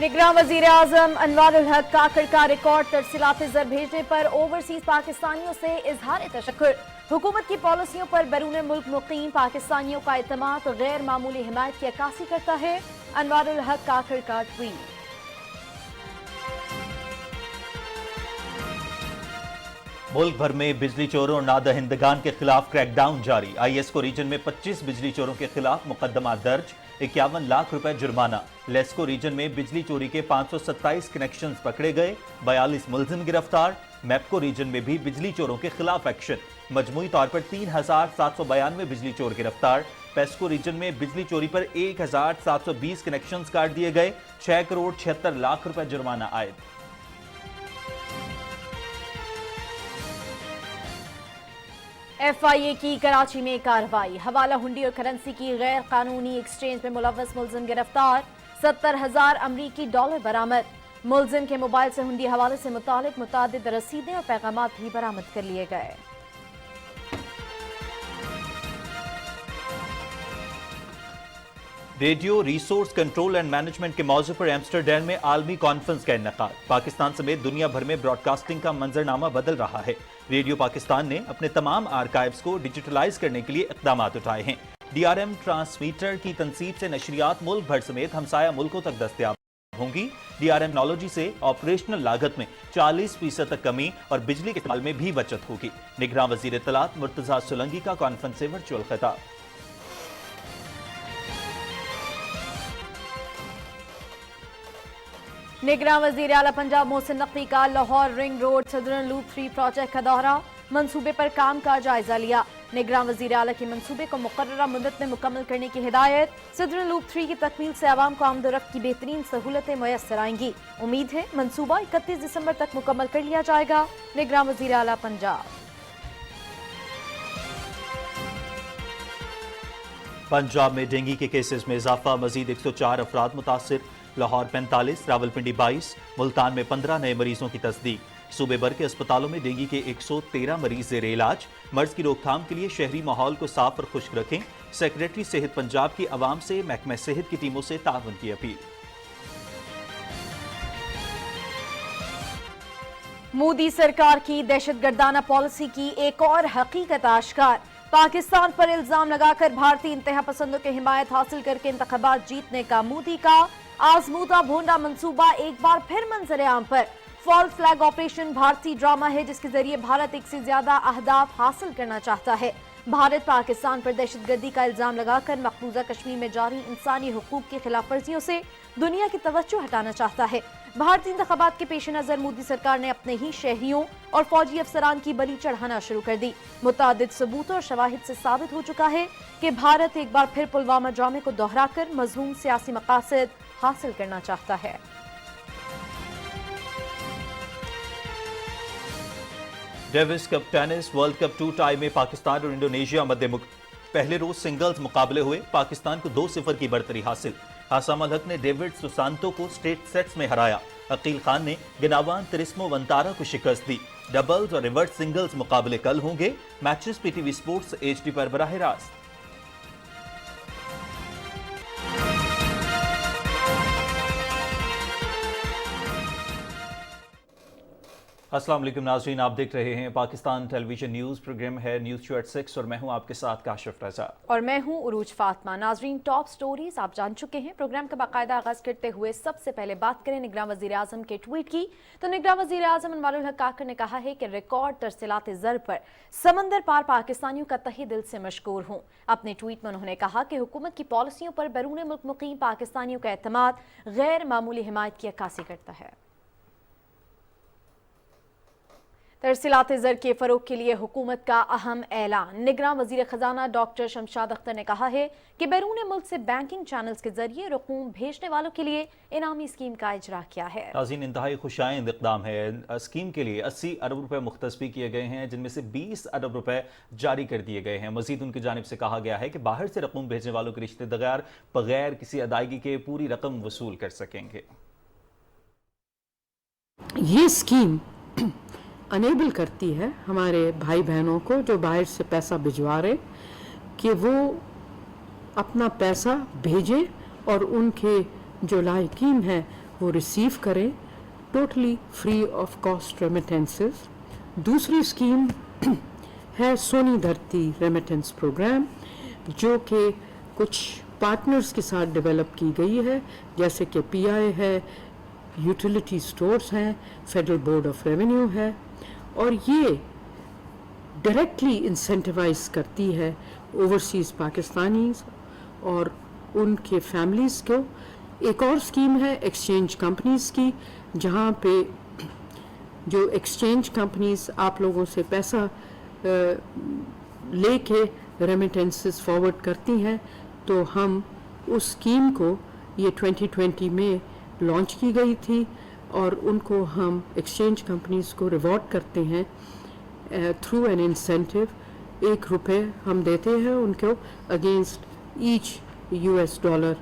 निगरान वजीर आजम अनवारुल हक काकड़ का रिकॉर्ड तरसीलात ज़र भेजने पर ओवरसीज पाकिस्तानियों से इजहार तशक्कुर। हुकूमत की पॉलिसियों पर बैरून मुल्क मुकीम पाकिस्तानियों का एतमाद गैर मामूली हिमायत की अक्कासी करता है। अनवारुल हक काकड़ का ट्वीट। मुल्क भर में बिजली चोरों और नादहिंदगान के खिलाफ क्रैकडाउन जारी। IS को रीजन में 25 बिजली चोरों के खिलाफ मुकदमा दर्ज, 51 लाख रुपए जुर्माना। लेस्को रीजन में बिजली चोरी के 527 कनेक्शंस पकड़े गए, 42 मुलजिम गिरफ्तार। मैप्को रीजन में भी बिजली चोरों के खिलाफ एक्शन, मजमूई तौर पर 3792 बिजली चोर गिरफ्तार। पेस्को रीजन में बिजली चोरी पर 1720 कनेक्शंस काट दिए गए, 6 करोड़ 76 लाख रुपए जुर्माना आयद। FIA की कराची में कार्रवाई, हवाला हुंडी और करेंसी की गैर कानूनी एक्सचेंज में मुलव्वस मुलजिम गिरफ्तार, 70,000 अमरीकी डॉलर बरामद। मुलजिम के मोबाइल से हुंडी हवाले से मुतालिक मुतादिद रसीदें और पैगामात भी बरामद कर लिए गए। Radio resource control and management के मौजू पर एम्स्टरडैम में आलमी कॉन्फ्रेंस का इनेकाद। पाकिस्तान समेत दुनिया भर में ब्रॉडकास्टिंग का मंजरनामा बदल रहा है। रेडियो पाकिस्तान ने अपने तमाम आर्काइव्स को डिजिटलाइज करने के लिए इक़दाम उठाए हैं। DRM ट्रांसमीटर की तनसीब से नशरियात मुल्क भर समेत हमसाया मुल्कों तक दस्तयाब होंगी। DRM टेक्नोलॉजी से ऑपरेशनल लागत में 40% तक कमी और बिजली के इस्तेमाल में भी बचत होगी। निगरान वजीर इत्तलात मुर्तजा सोलंकी का कॉन्फ्रेंस से वर्चुअल खिताब। निगरान वजीर आला पंजाब मोहसिन नकवी का Lahore ring road southern loop 3 project का दौरा, मंसूबे पर काम का जायजा लिया। निगरान वजीर आला के मंसूबे को मुकर्ररा मुद्दत में मुकम्मल करने की हिदायत। सदरन लूप 3 की तकमील से आवाम को आमदोरफ्त की बेहतरीन सहूलतें मुयस्सर आएंगी। उम्मीद है मंसूबा 31 दिसंबर तक मुकम्मल कर लिया जाएगा। निगरान वजीर आला पंजाब। पंजाब में डेंगू के केसेस में इजाफा, मजीद 104 अफराद मुतासिर। लाहौर 45, रावलपिंडी 22, मुल्तान में 15 नए मरीजों की तस्दीक। सूबे भर के अस्पतालों में डेंगू के 113 मरीज ज़ेर इलाज। मर्ज की रोकथाम के लिए शहरी माहौल को साफ और खुश्क रखें। सेक्रेटरी सेहत पंजाब की अवाम से महकमा सेहत की टीमों से ताउन की अपील। मोदी सरकार की दहशतगर्दाना पॉलिसी की एक और हकीकत आश्कार। पाकिस्तान पर इल्जाम लगाकर भारतीय इंतहा पसंदों की हिमायत हासिल करके इंतखाबात जीतने का मोदी का आजमूदा भोंडा मंसूबा एक बार फिर मंजर आम पर। फॉल फ्लैग ऑपरेशन भारतीय ड्रामा है जिसके जरिए भारत एक से ज्यादा अहदाफ हासिल करना चाहता है। भारत पाकिस्तान पर दहशतगर्दी का इल्जाम लगाकर मकबूजा कश्मीर में जारी इंसानी हुकूक की खिलाफ वर्जियों से दुनिया की तवज्जो हटाना चाहता है। भारतीय इंतखाबात के पेश नजर मोदी सरकार ने अपने ही शहरियों और फौजी अफसरान की बलि चढ़ाना शुरू कर दी। मुतादिद सबूतों और शवाहिद से साबित हो चुका है कि भारत एक बार फिर पुलवामा ड्रामे को दोहराकर मज़मूम सियासी मकासद हासिल करना चाहता है। Davis cup tennis world cup 2 tie में पाकिस्तान और इंडोनेशिया मध्य पहले रोज सिंगल्स मुकाबले हुए। पाकिस्तान को 2-0 की बढ़तरी हासिल। हासाम अल हक ने डेविड सुसांतो को स्ट्रेट सेट्स में हराया। अकील खान ने गिनावान तिरिस्मो वंतारा को शिकस्त दी। डबल्स और रिवर्स सिंगल्स मुकाबले कल होंगे। मैचेस PTV स्पोर्ट्स HD पर बराह रास्त। अस्सलाम वालेकुम नाज़रीन, आप देख रहे हैं पाकिस्तान टेलीविजन न्यूज़। प्रोग्राम है न्यूज़ शो एट 6 और मैं हूं आपके साथ काशिफ रजा और मैं हूं उरूज फातिमा। नाज़रीन, टॉप स्टोरीज आप जान चुके हैं। प्रोग्राम का बाकायदा आगाज करते हुए सबसे पहले बात करें निगरान वज़ीर आज़म के ट्वीट की, तो निगरान वज़ीर आज़म अनवारुल हक काकड़ ने कहा है कि रिकॉर्ड तरसीलात ज़र पर समंदर पार पाकिस्तानियों का तहे दिल से मशकूर हूँ। अपने ट्वीट में उन्होंने कहा कि हुकूमत की पॉलिसियों पर बैरून मुल्क मुकीम पाकिस्तानियों का एतमाद गैर मामूली हिमायत की अक्कासी करता है। तरसीलात ज़र के फरोग के लिए हुकूमत का अहम ऐलान। निगरान वज़ीर ख़जाना डॉक्टर शमशाद अख्तर ने कहा है कि बैरून मुल्क से बैंकिंग चैनल्स के जरिए रकूम भेजने वालों के लिए इनामी स्कीम का इजरा किया है। नाज़रीन, इंतहाई खुशाइंद इक़दाम है। स्कीम के लिए 80 अरब रुपए मुख्तस भी किए गए हैं, जिनमें से 20 अरब रुपए जारी कर दिए गए हैं। मजीद उनकी जानिब से कहा गया है कि बाहर से रकूम भेजने वालों के रिश्तेदार बगैर किसी अदायगी के पूरी रकम वसूल कर सकेंगे। ये स्कीम अनेबल करती है हमारे भाई बहनों को जो बाहर से पैसा भिजवा रहे कि वो अपना पैसा भेजें और उनके जो लायकीन हैं वो रिसीव करें totally free of cost remittances. दूसरी स्कीम है सोनी धरती रेमिटेंस प्रोग्राम, जो कि कुछ पार्टनर्स के साथ डेवलप की गई है, जैसे कि पीआई है, यूटिलिटी स्टोर्स हैं, फेडरल बोर्ड ऑफ रेवेन्यू है, और ये डायरेक्टली इंसेंटिवाइज करती है ओवरसीज़ पाकिस्तानीज और उनके फैमिलीज़ को। एक और स्कीम है एक्सचेंज कंपनीज़ की, जहाँ पे जो एक्सचेंज कंपनीज़ आप लोगों से पैसा लेके रेमिटेंसेस फॉरवर्ड करती हैं, तो हम उस स्कीम को ये 2020 में लॉन्च की गई थी, और उनको हम एक्सचेंज कंपनीज़ को रिवॉर्ड करते हैं थ्रू एन इंसेंटिव। ₹1 हम देते हैं उनको अगेंस्ट ईच $।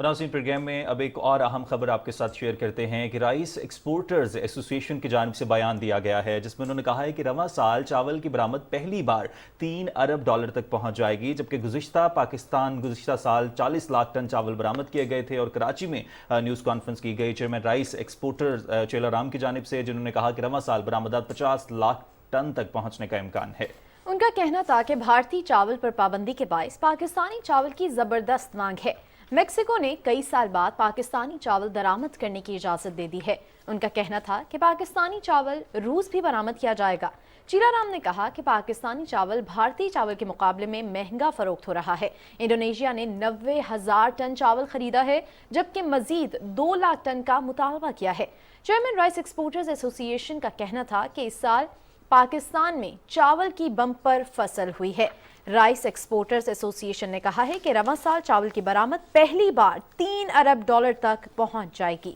नाज़रीन, प्रोग्राम में अब एक और अहम खबर आपके साथ शेयर करते हैं कि राइस एक्सपोर्टर्स एसोसिएशन की जानिब से बयान दिया गया है, जिसमें उन्होंने कहा है कि रवां साल चावल की बरामद पहली बार $3 अरब तक पहुंच जाएगी, जबकि गुज़िश्ता साल 40 लाख टन चावल बरामद किए गए थे। और कराची में न्यूज़ कॉन्फ्रेंस की गई चेयरमैन राइस एक्सपोर्टर्स चेला राम की जानिब से, जिन्होंने कहा कि रवां साल बरामदात 50 लाख टन तक पहुंचने का इम्कान है। उनका कहना था कि भारतीय चावल पर पाबंदी के बायस पाकिस्तानी चावल की जबरदस्त मांग है। मेक्सिको ने कई साल बाद पाकिस्तानी चावल दरामद करने की इजाजत दे दी है। उनका कहना था कि पाकिस्तानी चावल रूस भी बरामद किया जाएगा। चीला राम ने कहा कि पाकिस्तानी चावल भारतीय चावल के मुकाबले में महंगा फरोख्त हो रहा है। इंडोनेशिया ने 90,000 टन चावल खरीदा है, जबकि मजीद 2 लाख टन का मुतालबा किया है। चेयरमैन राइस एक्सपोर्टर्स एसोसिएशन का कहना था कि इस साल पाकिस्तान में चावल की बम्पर फसल हुई है। राइस एक्सपोर्टर्स एसोसिएशन ने कहा है कि रवां साल चावल की बरामद पहली बार $3 अरब तक पहुंच जाएगी।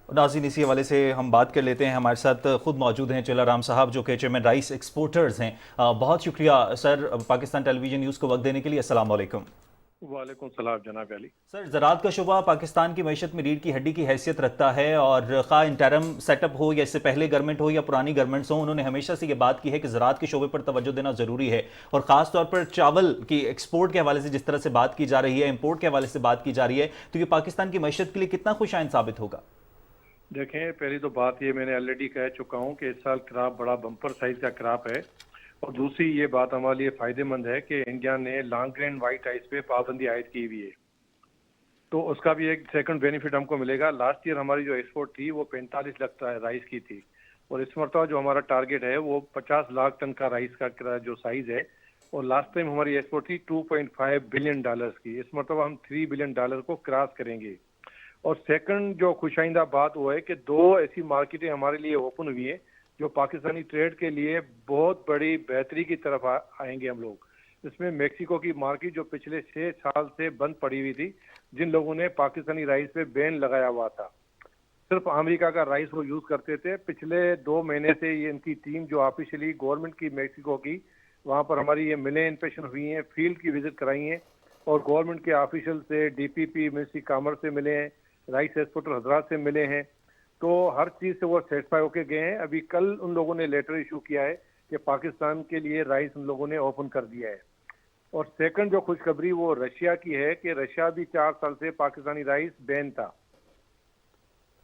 नाज़रीन, इसी हवाले से हम बात कर लेते हैं। हमारे साथ खुद मौजूद हैं चेला राम साहब, जो कि चेयरमैन राइस एक्सपोर्टर्स हैं। बहुत शुक्रिया सर पाकिस्तान टेलीविजन न्यूज़ को वक्त देने के लिए। अस्सलाम वालेकुम। वालेकुम सलाम जनाब अली। सर, ज़राअत का शुबा पाकिस्तान की मईशत में रीढ़ की हड्डी की हैसियत रखता है, और खा इंटरम सेटअप हो या इससे पहले गवर्नमेंट हो या पुरानी गवर्नमेंट्स हो, उन्होंने हमेशा से ये बात की है कि ज़राअत के शोबे पर तवज्जो देना ज़रूरी है। और ख़ास तौर पर चावल की एक्सपोर्ट के हवाले से जिस तरह से बात की जा रही है, इम्पोर्ट के हवाले से बात की जा रही है, तो ये पाकिस्तान की मईशत के लिए कितना खुशाइन साबित होगा? देखें, पहली तो बात ये मैंने ऑलरेडी कह चुका हूँ कि इस साल क्रॉप बड़ा बम्पर साइज का क्रॉप है, और दूसरी ये बात हमारे लिए फ़ायदेमंद है कि इंडिया ने लॉन्ग ग्रेन वाइट राइस पे पाबंदी आयद की हुई है, तो उसका भी एक सेकंड बेनिफिट हमको मिलेगा। लास्ट ईयर हमारी जो एक्सपोर्ट थी वो 45 लाख राइस की थी, और इस मरतबा जो हमारा टारगेट है वो 50 लाख टन का राइस का जो साइज़ है, और लास्ट टाइम हमारी एक्सपोर्ट थी $2.5 बिलियन की। इस मरतबा हम $3 बिलियन को क्रॉस करेंगे। और सेकंड जो खुशाइंदा बात वो है कि 2 ऐसी मार्केटें हमारे लिए ओपन हुई हैं जो पाकिस्तानी ट्रेड के लिए बहुत बड़ी बेहतरी की तरफ आएंगे हम लोग। इसमें मेक्सिको की मार्केट जो पिछले 6 साल से बंद पड़ी हुई थी, जिन लोगों ने पाकिस्तानी राइस पे बैन लगाया हुआ था, सिर्फ अमेरिका का राइस वो यूज़ करते थे। पिछले 2 महीने से ये इनकी टीम जो ऑफिशियली गवर्नमेंट की मेक्सिको की, वहाँ पर हमारी ये मिलें इंस्पेक्शन हुई हैं, फील्ड की विजिट कराई हैं, और गवर्नमेंट के ऑफिशियल से DPP मिनिस्ट्री कॉमर्स से मिले हैं, राइस एक्सपोर्टर हजरात से मिले हैं, तो हर चीज़ से वो सेटिस्फाई होके गए हैं। अभी कल उन लोगों ने लेटर इशू किया है कि पाकिस्तान के लिए राइस उन लोगों ने ओपन कर दिया है। और सेकंड जो खुशखबरी वो रशिया की है कि रशिया भी 4 साल से पाकिस्तानी राइस बैन था,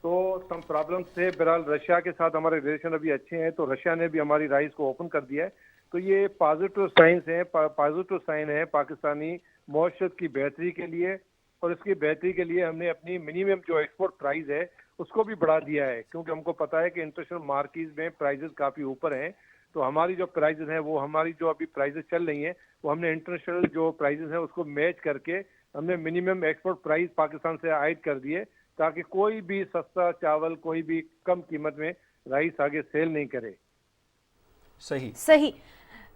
तो सम प्रॉब्लम से बहरहाल रशिया के साथ हमारे रिलेशन अभी अच्छे हैं, तो रशिया ने भी हमारी राइस को ओपन कर दिया है। तो ये पॉजिटिव साइन है पाकिस्तानी मईशत की बेहतरी के लिए, और इसकी बेहतरी के लिए हमने अपनी मिनिमम जो एक्सपोर्ट प्राइस है उसको भी बढ़ा दिया है, क्योंकि हमको पता है कि इंटरनेशनल मार्केट में प्राइजेस काफ़ी ऊपर हैं। तो हमारी जो प्राइजेस हैं वो हमारी जो अभी प्राइजेस चल रही हैं वो हमने इंटरनेशनल जो प्राइजेस हैं उसको मैच करके हमने मिनिमम एक्सपोर्ट प्राइस पाकिस्तान से आयद कर दिए, ताकि कोई भी सस्ता चावल, कोई भी कम कीमत में राइस आगे सेल नहीं करे। सही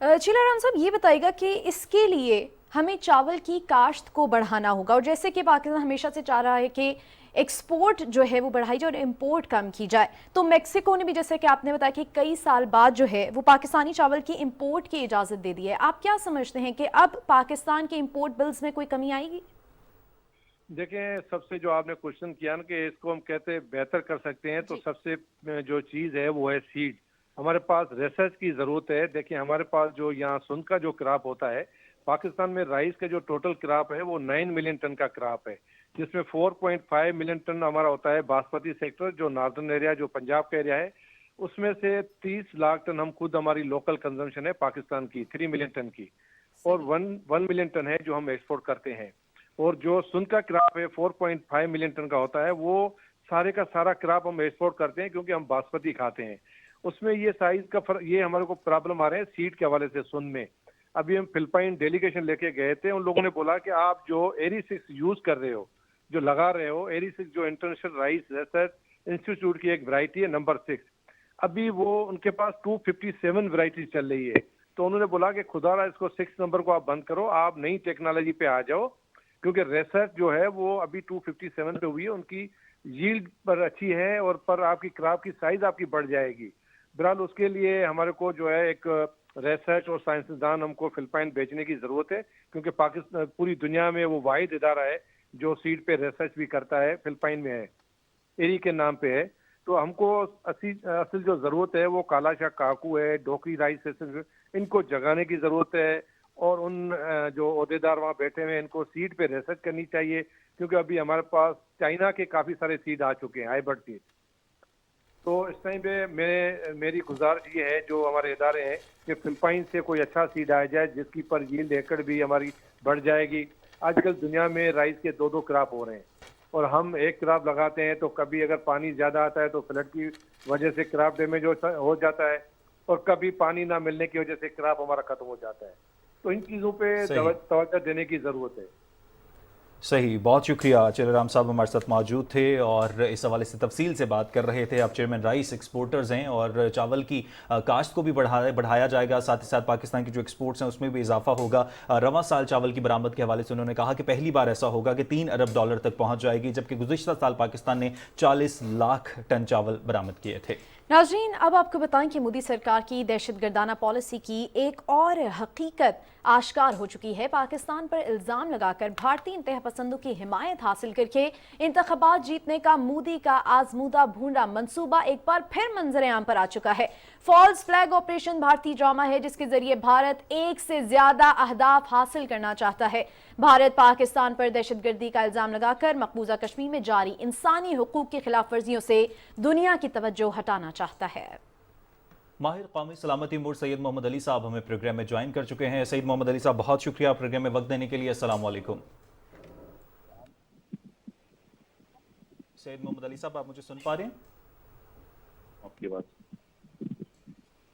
चीला राम साहब, ये बताइएगा कि इसके लिए हमें चावल की काश्त को बढ़ाना होगा, और जैसे कि पाकिस्तान हमेशा से चाह रहा है कि एक्सपोर्ट जो है वो बढ़ाई जाए और इंपोर्ट कम की जाए, तो मेक्सिको ने भी, जैसे कि आपने बताया, कि कई साल बाद जो है वो पाकिस्तानी चावल की इंपोर्ट की इजाज़त दे दी है। आप क्या समझते हैं कि अब पाकिस्तान के इंपोर्ट बिल्स में कोई कमी आएगी? देखें, सबसे जो आपने क्वेश्चन किया ना कि इसको हम कहते हैं बेहतर कर सकते हैं, तो सबसे जो चीज़ है वो है सीड। हमारे पास रिसर्च की ज़रूरत है। देखिए, हमारे पास जो यहाँ सुन का जो क्रॉप होता है पाकिस्तान में राइस का जो टोटल क्रॉप है वो 9 मिलियन टन का क्रॉप है, जिसमें 4.5 मिलियन टन हमारा होता है बासमती सेक्टर, जो नॉर्दर्न एरिया जो पंजाब का एरिया है, उसमें से 30 लाख टन हम खुद हमारी लोकल कंजम्पशन है पाकिस्तान की 3 मिलियन टन की, और 1 मिलियन टन है जो हम एक्सपोर्ट करते हैं। और जो सुन का क्रॉप है 4.5 मिलियन टन का होता है, वो सारे का सारा क्रॉप हम एक्सपोर्ट करते हैं क्योंकि हम बासमती खाते हैं। उसमें ये साइज का फर्क, ये हमारे को प्रॉब्लम आ रहे हैं सीड के हवाले से सुन में। अभी हम फिलिपाइन डेलीगेशन लेके गए थे, उन लोगों ने बोला कि आप जो एरी 6 यूज कर रहे हो, जो लगा रहे हो, एरी 6 जो इंटरनेशनल राइस रिसर्च इंस्टीट्यूट की एक वैरायटी है नंबर 6, अभी वो उनके पास 257 वैरायटी चल रही है। तो उन्होंने बोला कि खुदारा इसको 6 नंबर को आप बंद करो, आप नई टेक्नोलॉजी पे आ जाओ, क्योंकि रिसर्च जो है वो अभी 257 पे हुई है, उनकी यील्ड पर अच्छी है और पर आपकी क्रॉप की साइज आपकी बढ़ जाएगी। बहरहाल उसके लिए हमारे को जो है एक रिसर्च और साइंसदान हमको फिलिपाइन भेजने की जरूरत है, क्योंकि पाकिस्तान पूरी दुनिया में वो वाहिद इदारा है जो सीड पे रिसर्च भी करता है, फिलिपाइन में है, एरी के नाम पे है। तो हमको असल जो जरूरत है वो काला शाह काकू है, डोकरी राइस, इनको जगाने की जरूरत है, और उन जो ओहदेदार वहाँ बैठे हुए हैं इनको सीड पे रिसर्च करनी चाहिए, क्योंकि अभी हमारे पास चाइना के काफी सारे सीड आ चुके हैं, हाइब्रिड सीड। तो इस टाइम पे मेरी गुजारिश ये है जो हमारे इदारे हैं कि फिलिपाइन से कोई अच्छा सीड आ जाए जिसकी पर यील्ड एकड़ भी हमारी बढ़ जाएगी। आजकल दुनिया में राइस के 2-2 क्रॉप हो रहे हैं, और हम एक क्रॉप लगाते हैं तो कभी अगर पानी ज्यादा आता है तो फ्लड की वजह से क्रॉप डैमेज हो जाता है, और कभी पानी ना मिलने की वजह से क्रॉप हमारा खत्म हो जाता है। तो इन चीजों पे तवज्जो देने की जरूरत है। सही, बहुत शुक्रिया। चेलाराम साहब हमारे साथ मौजूद थे और इस हवाले से तफसील से बात कर रहे थे। आप चेयरमैन राइस एक्सपोर्टर्स हैं और चावल की काश्त को भी बढ़ाया जाएगा, साथ ही साथ पाकिस्तान की जो एक्सपोर्ट्स हैं उसमें भी इजाफा होगा। रवां साल चावल की बरामद के हवाले से उन्होंने कहा कि पहली बार ऐसा होगा कि 3 अरब डॉलर तक पहुंच जाएगी, जबकि गुज़िश्ता साल पाकिस्तान ने 40 लाख टन चावल बरामद किए थे। नाज़रीन, अब आपको बताएं कि मोदी सरकार की दहशतगर्दाना पॉलिसी की एक और हकीकत आश्कार हो चुकी है। पाकिस्तान पर इल्ज़ाम लगाकर भारतीय इंतहा पसंदों की हिमायत हासिल करके इंतखाबात जीतने का मोदी का आजमूदा भूंडा मंसूबा एक बार फिर मंजर आम पर आ चुका है। फॉल्स फ्लैग ऑपरेशन भारतीय ड्रामा है जिसके जरिए भारत एक से ज्यादा अहदाफ हासिल करना चाहता है। भारत पाकिस्तान पर दहशतगर्दी का इल्जाम लगाकर मकबूजा कश्मीर में जारी इंसानी हुकूक की खिलाफ वर्जियों से दुनिया की तवज्जो हटाना चाहता है। माहिर कौमी सलामती मूर सैयद मोहम्मद अली साहब हमें प्रोग्राम में ज्वाइन कर चुके हैं। सैयद मोहम्मद अली साहब, बहुत शुक्रिया प्रोग्राम में वक्त देने के लिए। अस्सलाम वालेकुम। सैयद मोहम्मद अली साहब, आप मुझे सुन पा रहे हैं? आपकी बात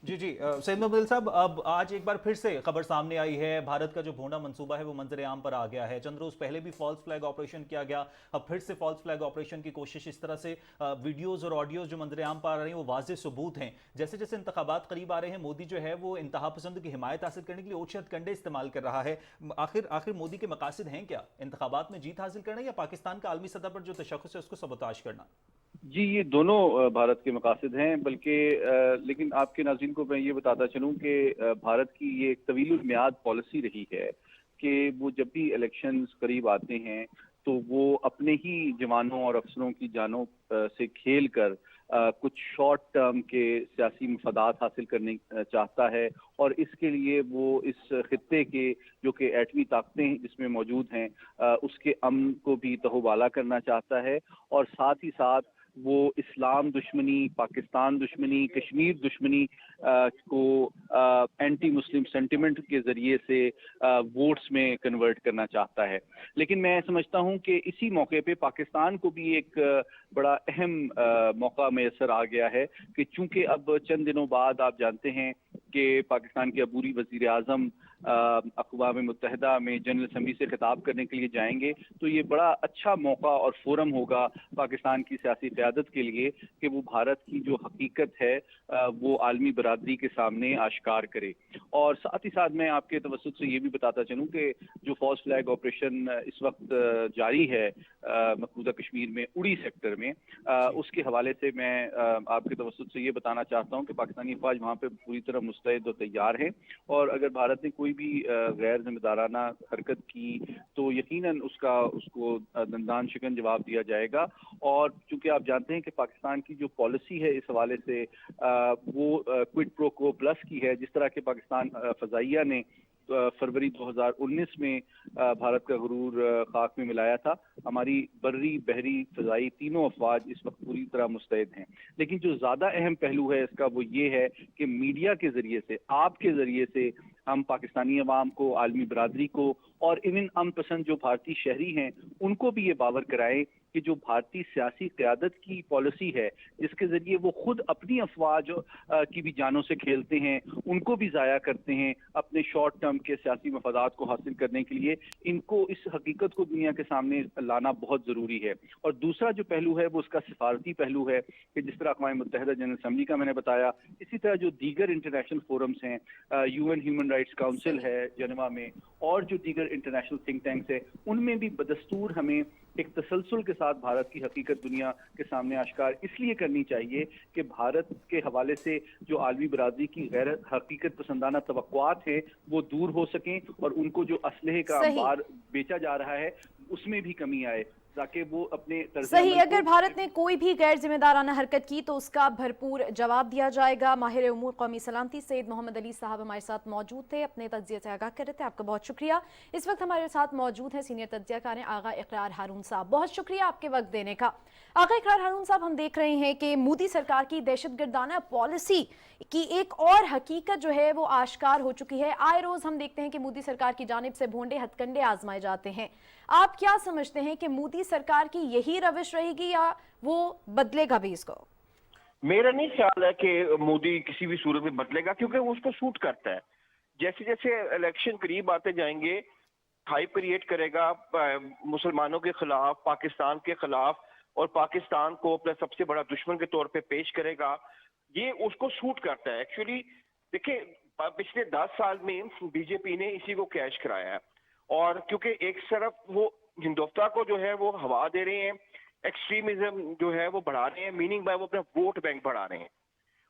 जी सैयद मोहम्मद अली साहब, अब आज एक बार फिर से खबर सामने आई है, भारत का जो भोंडा मंसूबा है वो मंजर आम पर आ गया है। चंद रोज पहले भी फॉल्स फ्लैग ऑपरेशन किया गया, अब फिर से फॉल्स फ्लैग ऑपरेशन की कोशिश। इस तरह से वीडियोस और ऑडियोज जो मंजर आम पर आ रही हैं वो वाज़ेह सबूत हैं। जैसे जैसे इंतखाबात करीब आ रहे हैं, मोदी जो है वो इंतहा पसंद की हिमायत हासिल करने के लिए ओछत कंडे इस्तेमाल कर रहा है। आखिर मोदी के मकासद हैं क्या? इंतखाबात में जीत हासिल करना या पाकिस्तान का आलमी सतह पर जो तशख़्ख़ुस है उसको सबोताश करना? जी, ये दोनों भारत के मकासद हैं, बल्कि लेकिन आपके नाज़रीन को मैं ये बताता चलूं कि भारत की ये एक तवीलुल मियाद पॉलिसी रही है कि वो जब भी इलेक्शंस करीब आते हैं तो वो अपने ही जवानों और अफसरों की जानों से खेल कर कुछ शॉर्ट टर्म के सियासी मफादात हासिल करने चाहता है, और इसके लिए वो इस खित्ते के जो कि एटमी ताकतें जिसमें मौजूद हैं उसके अमन को भी तहोबाला करना चाहता है, और साथ ही साथ वो इस्लाम दुश्मनी, पाकिस्तान दुश्मनी, कश्मीर दुश्मनी को एंटी मुस्लिम सेंटिमेंट के ज़रिए से वोट्स में कन्वर्ट करना चाहता है। लेकिन मैं समझता हूं कि इसी मौके पे पाकिस्तान को भी एक बड़ा अहम मौका मैसर आ गया है कि चूंकि अब चंद दिनों बाद आप जानते हैं कि पाकिस्तान के अबूरी वज़ीर आज़म अक़वाम मुत्तहिदा में जनरल असम्बली से खिताब करने के लिए जाएंगे, तो ये बड़ा अच्छा मौका और फोरम होगा पाकिस्तान की सियासी क़यादत के लिए कि वो भारत की जो हकीकत है वो आलमी बरादरी के सामने आश्कार करे। और साथ ही साथ मैं आपके तवस्सुत से ये भी बताता चलूँ कि जो फॉल्स फ्लैग ऑपरेशन इस वक्त जारी है मकबूजा कश्मीर में उड़ी सेक्टर में, उसके हवाले से मैं आपके तवस्सुत से ये बताना चाहता हूँ कि पाकिस्तानी फ़ौज वहाँ पे पूरी तरह मुस्तैद और तैयार है, और अगर भारत ने कोई भी गैर जिम्मेदाराना हरकत की तो यकीनन उसको दंदान शिकन जवाब दिया जाएगा। और चूंकि आप जानते हैं कि पाकिस्तान की जो पॉलिसी है इस हवाले से वो क्विड प्रो को प्लस की है, जिस तरह के पाकिस्तान फ़ज़ाइया ने फरवरी 2019 में भारत का गरूर खाक में मिलाया था। हमारी बर्री, बहरी, फ़ज़ाई तीनों अफवाज इस वक्त पूरी तरह मुस्तैद हैं। लेकिन जो ज़्यादा अहम पहलू है इसका वो ये है कि मीडिया के ज़रिए से, आपके ज़रिए से हम पाकिस्तानी अवाम को, आलमी बरादरी को और इन अमन पसंद जो भारतीय शहरी हैं उनको भी ये बावर कराएं कि जो भारतीय सियासी क़यादत की पॉलिसी है, जिसके ज़रिए वो खुद अपनी अफवाज की भी जानों से खेलते हैं, उनको भी ज़ाया करते हैं अपने शॉर्ट टर्म के सियासी मफादात को हासिल करने के लिए, इनको इस हकीकत को दुनिया के सामने लाना बहुत ज़रूरी है। और दूसरा जो पहलू है वो उसका सिफारती पहलू है कि जिस तरह अक़वाम मुत्तहिदा जनरल असम्बली का मैंने बताया, इसी तरह जो दीगर इंटरनेशनल फोरम्स हैं, UN ह्यूमन राइट्स काउंसिल है जनेवा में, और जो दीगर इंटरनेशनल थिंक टैंक्स है, उनमें भी बदस्तूर हमें एक तसलसल के साथ भारत की हकीकत दुनिया के सामने आश्कार इसलिए करनी चाहिए कि भारत के हवाले से जो आलमी बरादरी की गैर हकीकत पसंदाना तवक्कुआत है वो दूर हो सकें और उनको जो असलहे का अंबार बेचा जा रहा है उसमें भी कमी आए, ताकि वो अपने सही। अगर भारत ने कोई भी गैर जिम्मेदाराना हरकत की तो उसका भरपूर जवाब दिया जाएगा। माहिर उमूर कौमी सलामती सैयद मोहम्मद अली साहब हमारे साथ मौजूद थे, अपने तज्जिए से आगाह कर रहे थे। आपका बहुत शुक्रिया। इस वक्त हमारे साथ मौजूद हैं सीनियर तज्जियाकार आगा इकरार हारून साहब। बहुत शुक्रिया आपके वक्त देने का। आगा इकरार हारून साहब, हम देख रहे हैं कि मोदी सरकार की दहशतगर्दाना पॉलिसी की एक और हकीकत जो है वो आश्कार हो चुकी है। आए रोज हम देखते हैं कि मोदी सरकार की जानिब से भोंडे हथकंडे आजमाए जाते हैं। आप क्या समझते हैं कि मोदी सरकार की यही रविश रहेगी या वो बदलेगा भी इसको? मेरा नहीं ख्याल है कि मोदी किसी भी सूरत में बदलेगा, क्योंकि वो उसको सूट करता है। जैसे जैसे इलेक्शन करीब आते जाएंगे, हाइप क्रिएट करेगा मुसलमानों के खिलाफ, पाकिस्तान के खिलाफ, और पाकिस्तान को अपना सबसे बड़ा दुश्मन के तौर पे पेश करेगा। ये उसको सूट करता है। एक्चुअली देखिए, पिछले 10 साल में बीजेपी ने इसी को कैश कराया है, और क्योंकि एक तरफ वो हिंदुस्तान को जो है वो हवा दे रहे हैं, एक्सट्रीमिज्म जो है वो बढ़ा रहे हैं, मीनिंग बाय वो अपना वोट बैंक बढ़ा रहे हैं,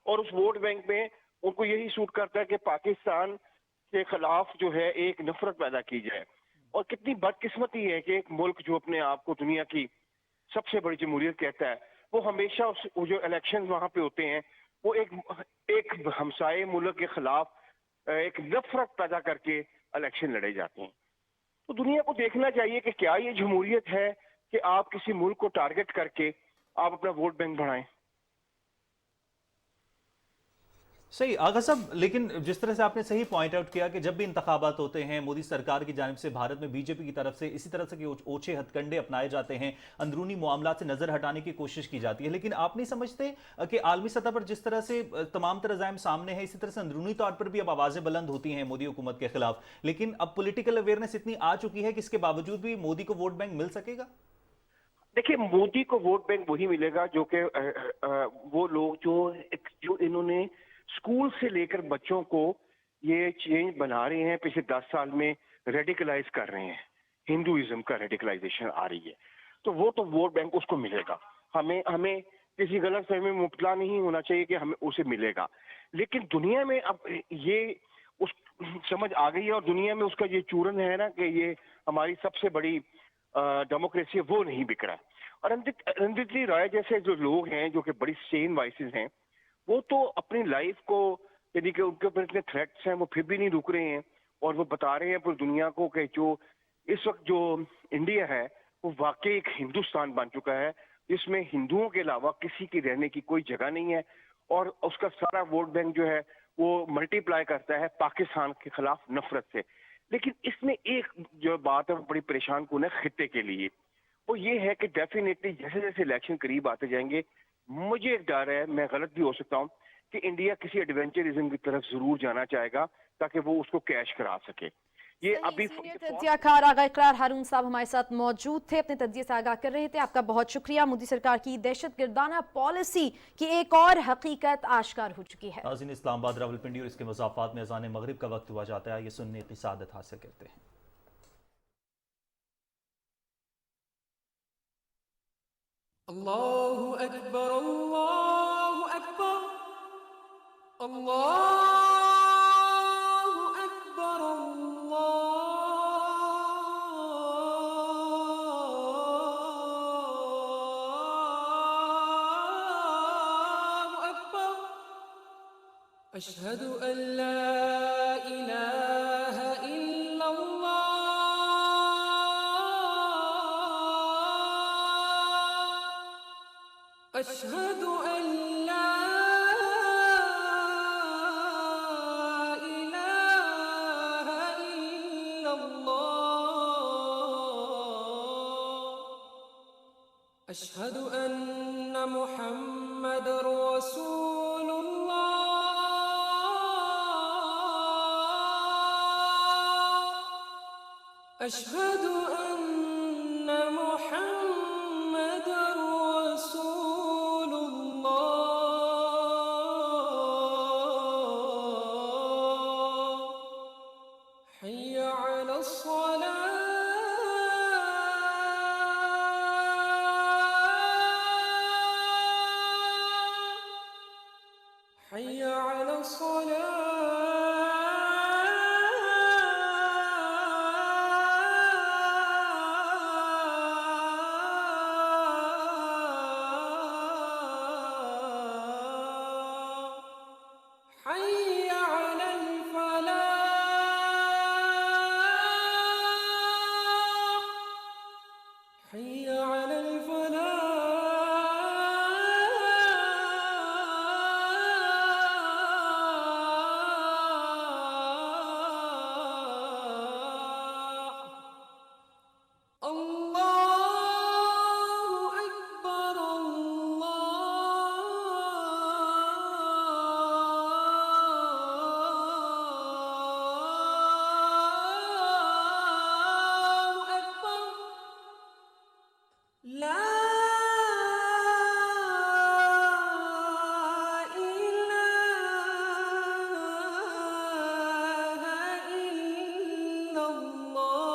और उस वोट बैंक में उनको यही सूट करता है कि पाकिस्तान के खिलाफ जो है एक नफरत पैदा की जाए। और कितनी बदकिस्मती है कि एक मुल्क जो अपने आप को दुनिया की सबसे बड़ी जमहूरियत कहता है, वो हमेशा वो जो इलेक्शन वहां पे होते हैं वो एक हमसाये मुल्क के खिलाफ एक नफरत पैदा करके इलेक्शन लड़े जाते हैं। तो दुनिया को देखना चाहिए कि क्या ये जमहूरियत है कि आप किसी मुल्क को टारगेट करके आप अपना वोट बैंक बढ़ाएं। सही आगा साहब, लेकिन जिस तरह से आपने सही पॉइंट आउट किया कि जब भी इंतखाबात होते हैं मोदी सरकार की जानिब से भारत में बीजेपी की तरफ से इसी तरह से ओछे हथकंडे अपनाए जाते हैं, अंदरूनी मामलात से नजर हटाने की कोशिश की जाती है। लेकिन आप नहीं समझते कि आलमी सतह पर जिस तरह से तमाम तरह अज़ाइम सामने है, इसी तरह से अंदरूनी तौर पर भी अब आवाजें बुलंद होती हैं मोदी हुकूमत के खिलाफ, लेकिन अब पॉलिटिकल अवेयरनेस इतनी आ चुकी है कि इसके बावजूद भी मोदी को वोट बैंक मिल सकेगा? देखिए, मोदी को वोट बैंक वही मिलेगा जो कि वो लोग जो इन्होंने स्कूल से लेकर बच्चों को ये चेंज बना रहे हैं, पिछले 10 साल में रेडिकलाइज कर रहे हैं, हिंदुइज्म का रेडिकलाइजेशन आ रही है, तो वो तो वोट बैंक उसको मिलेगा। हमें किसी गलत फहमी में मुब्तला नहीं होना चाहिए कि हमें उसे मिलेगा। लेकिन दुनिया में अब ये उस समझ आ गई है, और दुनिया में उसका ये चूरन है ना कि ये हमारी सबसे बड़ी डेमोक्रेसी वो नहीं बिक रहा है। और रणदीप राय जैसे जो लोग हैं जो कि बड़ी सेन वॉइसेस हैं, वो तो अपनी लाइफ को, यानी कि उनके ऊपर इतने थ्रेट्स हैं, वो फिर भी नहीं रुक रहे हैं, और वो बता रहे हैं पूरी दुनिया को कि जो इस वक्त जो इंडिया है वो वाकई एक हिंदुस्तान बन चुका है जिसमें हिंदुओं के अलावा किसी की रहने की कोई जगह नहीं है, और उसका सारा वोट बैंक जो है वो मल्टीप्लाई करता है पाकिस्तान के खिलाफ नफरत से। लेकिन इसमें एक जो बात है वो बड़ी परेशान कौन है खित्ते के लिए, वो ये है कि डेफिनेटली जैसे जैसे इलेक्शन करीब आते जाएंगे, मुझे एक डर है, मैं गलत भी हो सकता हूँ, कि इंडिया किसी एडवेंचरिज्म की तरफ जरूर जाना चाहेगा ताकि वो उसको कैश करा सके। ये अभी तज्जियाकार आगा इकरार हारून साहब हमारे साथ मौजूद थे, अपने तज्जिए से आगाह कर रहे थे। आपका बहुत शुक्रिया। मोदी सरकार की दहशतगर्दाना पॉलिसी की एक और हकीकत आश्कार हो चुकी है। नाज़रीन, इस्लामाबाद, रावलपिंडी और इसके मज़ाफ़ात में अज़ान मगरिब का वक्त हुआ जाता है। ये सुन्नी की सादत हासिल करते हैं। अल्लाहु अकबर, अल्लाहु अकबर, अल्लाहु अकबर, अल्लाहु अकबर, अशहदु अन ला इलाहा أشهد أن لا إله إلا الله أشهد أن محمد رسول الله أشهد أن محمد رسول الله حي على الصلاة حي على الصلاة حي على الفلاح حي على الفلاح الله أكبر الله أكبر لا إله إلا الله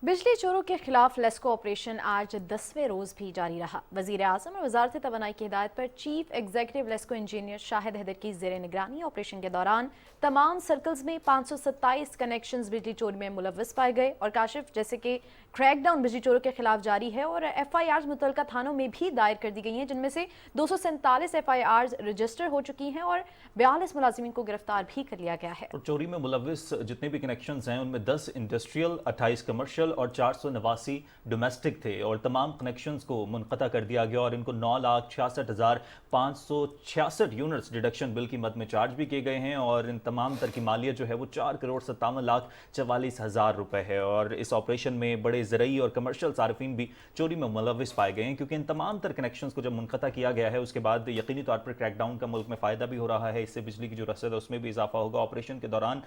बिजली चोरों के खिलाफ लेस्को ऑपरेशन आज 10वें रोज भी जारी रहा। वजीर आजम और वजारत तवानाई की हिदायत पर chief executive LESCO engineer Shahid Haider की जेर निगरानी ऑपरेशन के दौरान तमाम सर्कल्स में 527 कनेक्शंस बिजली चोरी में मुलव्वस पाए गए और काशिफ जैसे कि क्रैकडाउन बिजली चोरों के खिलाफ जारी है और FIRs मुतलका थानों में भी दायर कर दी गई हैं, जिनमें से 247 FIRs रजिस्टर हो चुकी हैं और 42 मुलाजिमीन को गिरफ्तार भी कर लिया गया है। और चोरी में मुलव्वस जितने भी कनेक्शंस हैं उनमें 10 इंडस्ट्रियल, 28 कमर्शियल और 489 डोमेस्टिक थे और तमाम कनेक्शंस को मुनक़ता कर दिया गया और इनको 9,66,566 यूनिट्स डिडक्शन बिल की मद में चार्ज भी किए गए हैं और इन तमाम तर की मालियत जो है वो 4,57,44,000 रुपए है। और इस ऑपरेशन में बड़े ज़रई और कमर्शियल सार्फिन भी चोरी में मुलव्वस पाए गए हैं, क्योंकि इन तमाम तर कनेक्शंस को जब मुनक़ता किया गया है उसके बाद यकीनी तौर पर क्रैकडाउन का मुल्क में फ़ायदा भी हो रहा है। इससे बिजली की जो रसद है उसमें भी इजाफा होगा। ऑपरेशन के दौरान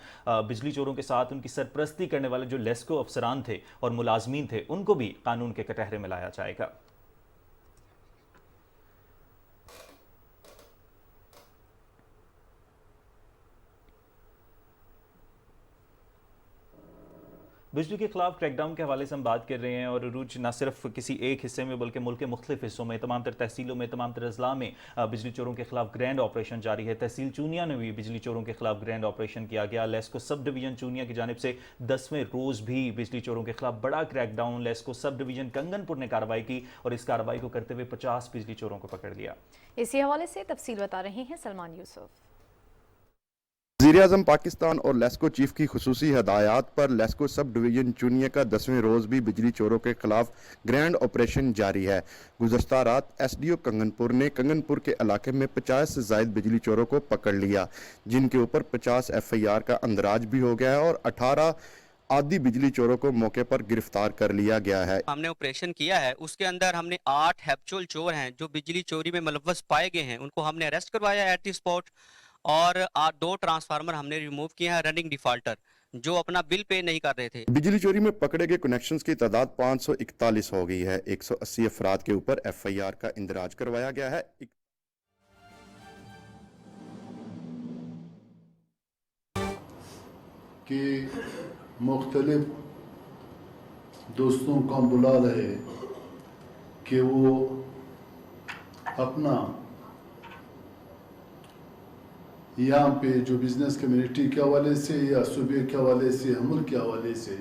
बिजली चोरों के साथ उनकी सरपरस्ती करने वाले जो लेस्को अफसरान थे और मुलाजमीन थे उनको भी कानून के कटहरे में लाया जाएगा। बिजली के खिलाफ क्रैकडाउन के हवाले से हम बात कर रहे हैं और अरूज न सिर्फ किसी एक हिस्से में बल्कि मुल्क के मुख्तलिफ हिस्सों में तमाम तर तहसीलों में तमाम तर अजला में बिजली चोरों के खिलाफ ग्रैंड ऑपरेशन जारी है। तहसील चूनिया में भी बिजली चोरों के खिलाफ ग्रैंड ऑपरेशन किया गया। लेस्को सब डिवीजन चूनिया की जानिब से 10वें रोज भी बिजली चोरों के खिलाफ बड़ा crackdown. LESCO sub division Kanganpur ने कार्रवाई की और इस कार्रवाई को करते हुए 50 बिजली चोरों को पकड़ लिया। इसी हवाले से तफसील बता रहे हैं सलमान यूसुफ। वज़ीर-ए-आज़म पाकिस्तान और लेस्को चीफ की खुसूसी हदायत पर लेस्को सब डिवीजन चूनिया का 10वें रोज़ भी बिजली चोरों के खिलाफ ग्रैंड ऑपरेशन जारी है। गुज़श्ता रात SDO कंगनपुर ने कंगनपुर के इलाके में 50 से ज़ायद बिजली चोरों को पकड़ लिया, जिनके ऊपर 50 FIR का अंदराज भी हो गया है और 18 आदि बिजली चोरों को मौके पर गिरफ्तार कर लिया गया है। हमने ऑपरेशन किया है, उसके अंदर हमने 8 हैप्चुअल चोर हैं जो बिजली चोरी में मुलव्वस पाए गए हैं, उनको हमने अरेस्ट करवाया एट द स्पॉट और 2 ट्रांसफार्मर हमने रिमूव किए हैं रनिंग डिफॉल्टर जो अपना बिल पे नहीं कर रहे थे। बिजली चोरी में पकड़े गए कनेक्शंस की तादाद 541 हो गई है। 180 अफराद के ऊपर FIR का इंदराज करवाया गया है। कि मुख्तलिफ दोस्तों को बुला रहे कि वो अपना यहाँ पे जो बिज़नेस कम्युनिटी के हवाले से या सूबे के हवाले से या मुल्क के हवाले से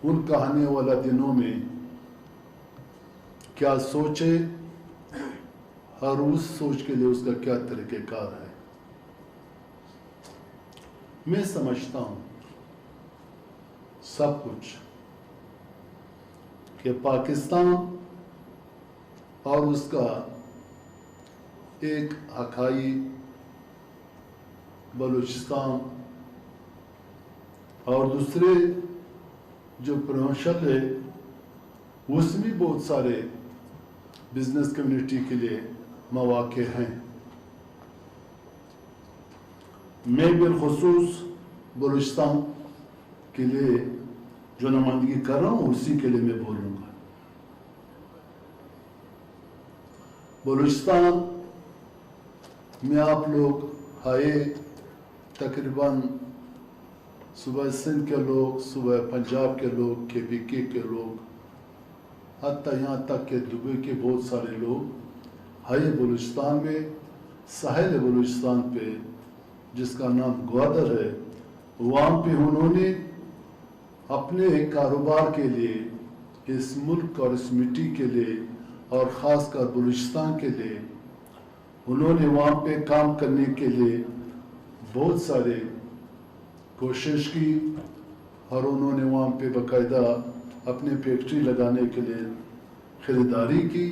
उनका आने वाला दिनों में क्या सोचे, और उस सोच के लिए उसका क्या तरीक़ेकार है। मैं समझता हूँ सब कुछ कि पाकिस्तान और उसका एक अकाई बलूचिस्तान और दूसरे जो प्रोविंशियल है उसमें बहुत सारे बिजनेस कम्युनिटी के लिए मौके हैं। मैं बिलखुसूस बलूचिस्तान के लिए जो नुमाइंदगी कर रहा हूँ उसी के लिए मैं बोलूँगा। बलूचिस्तान में आप लोग आए, तकरीबन सुबह सिंध के लोग, सुबह पंजाब के लोग, KPK के लोग, हत्ता यहाँ तक के दुबई के बहुत सारे लोग आए बलूचिस्तान में, साहिल बलूचिस्तान पे जिसका नाम ग्वादर है, वहाँ पे उन्होंने अपने कारोबार के लिए, इस मुल्क और इस मिट्टी के लिए और ख़ासकर बलूचिस्तान के लिए उन्होंने वहाँ पे काम करने के लिए बहुत सारे कोशिश की और उन्होंने वहाँ पे बाकायदा अपने फैक्ट्री लगाने के लिए ख़रीदारी की।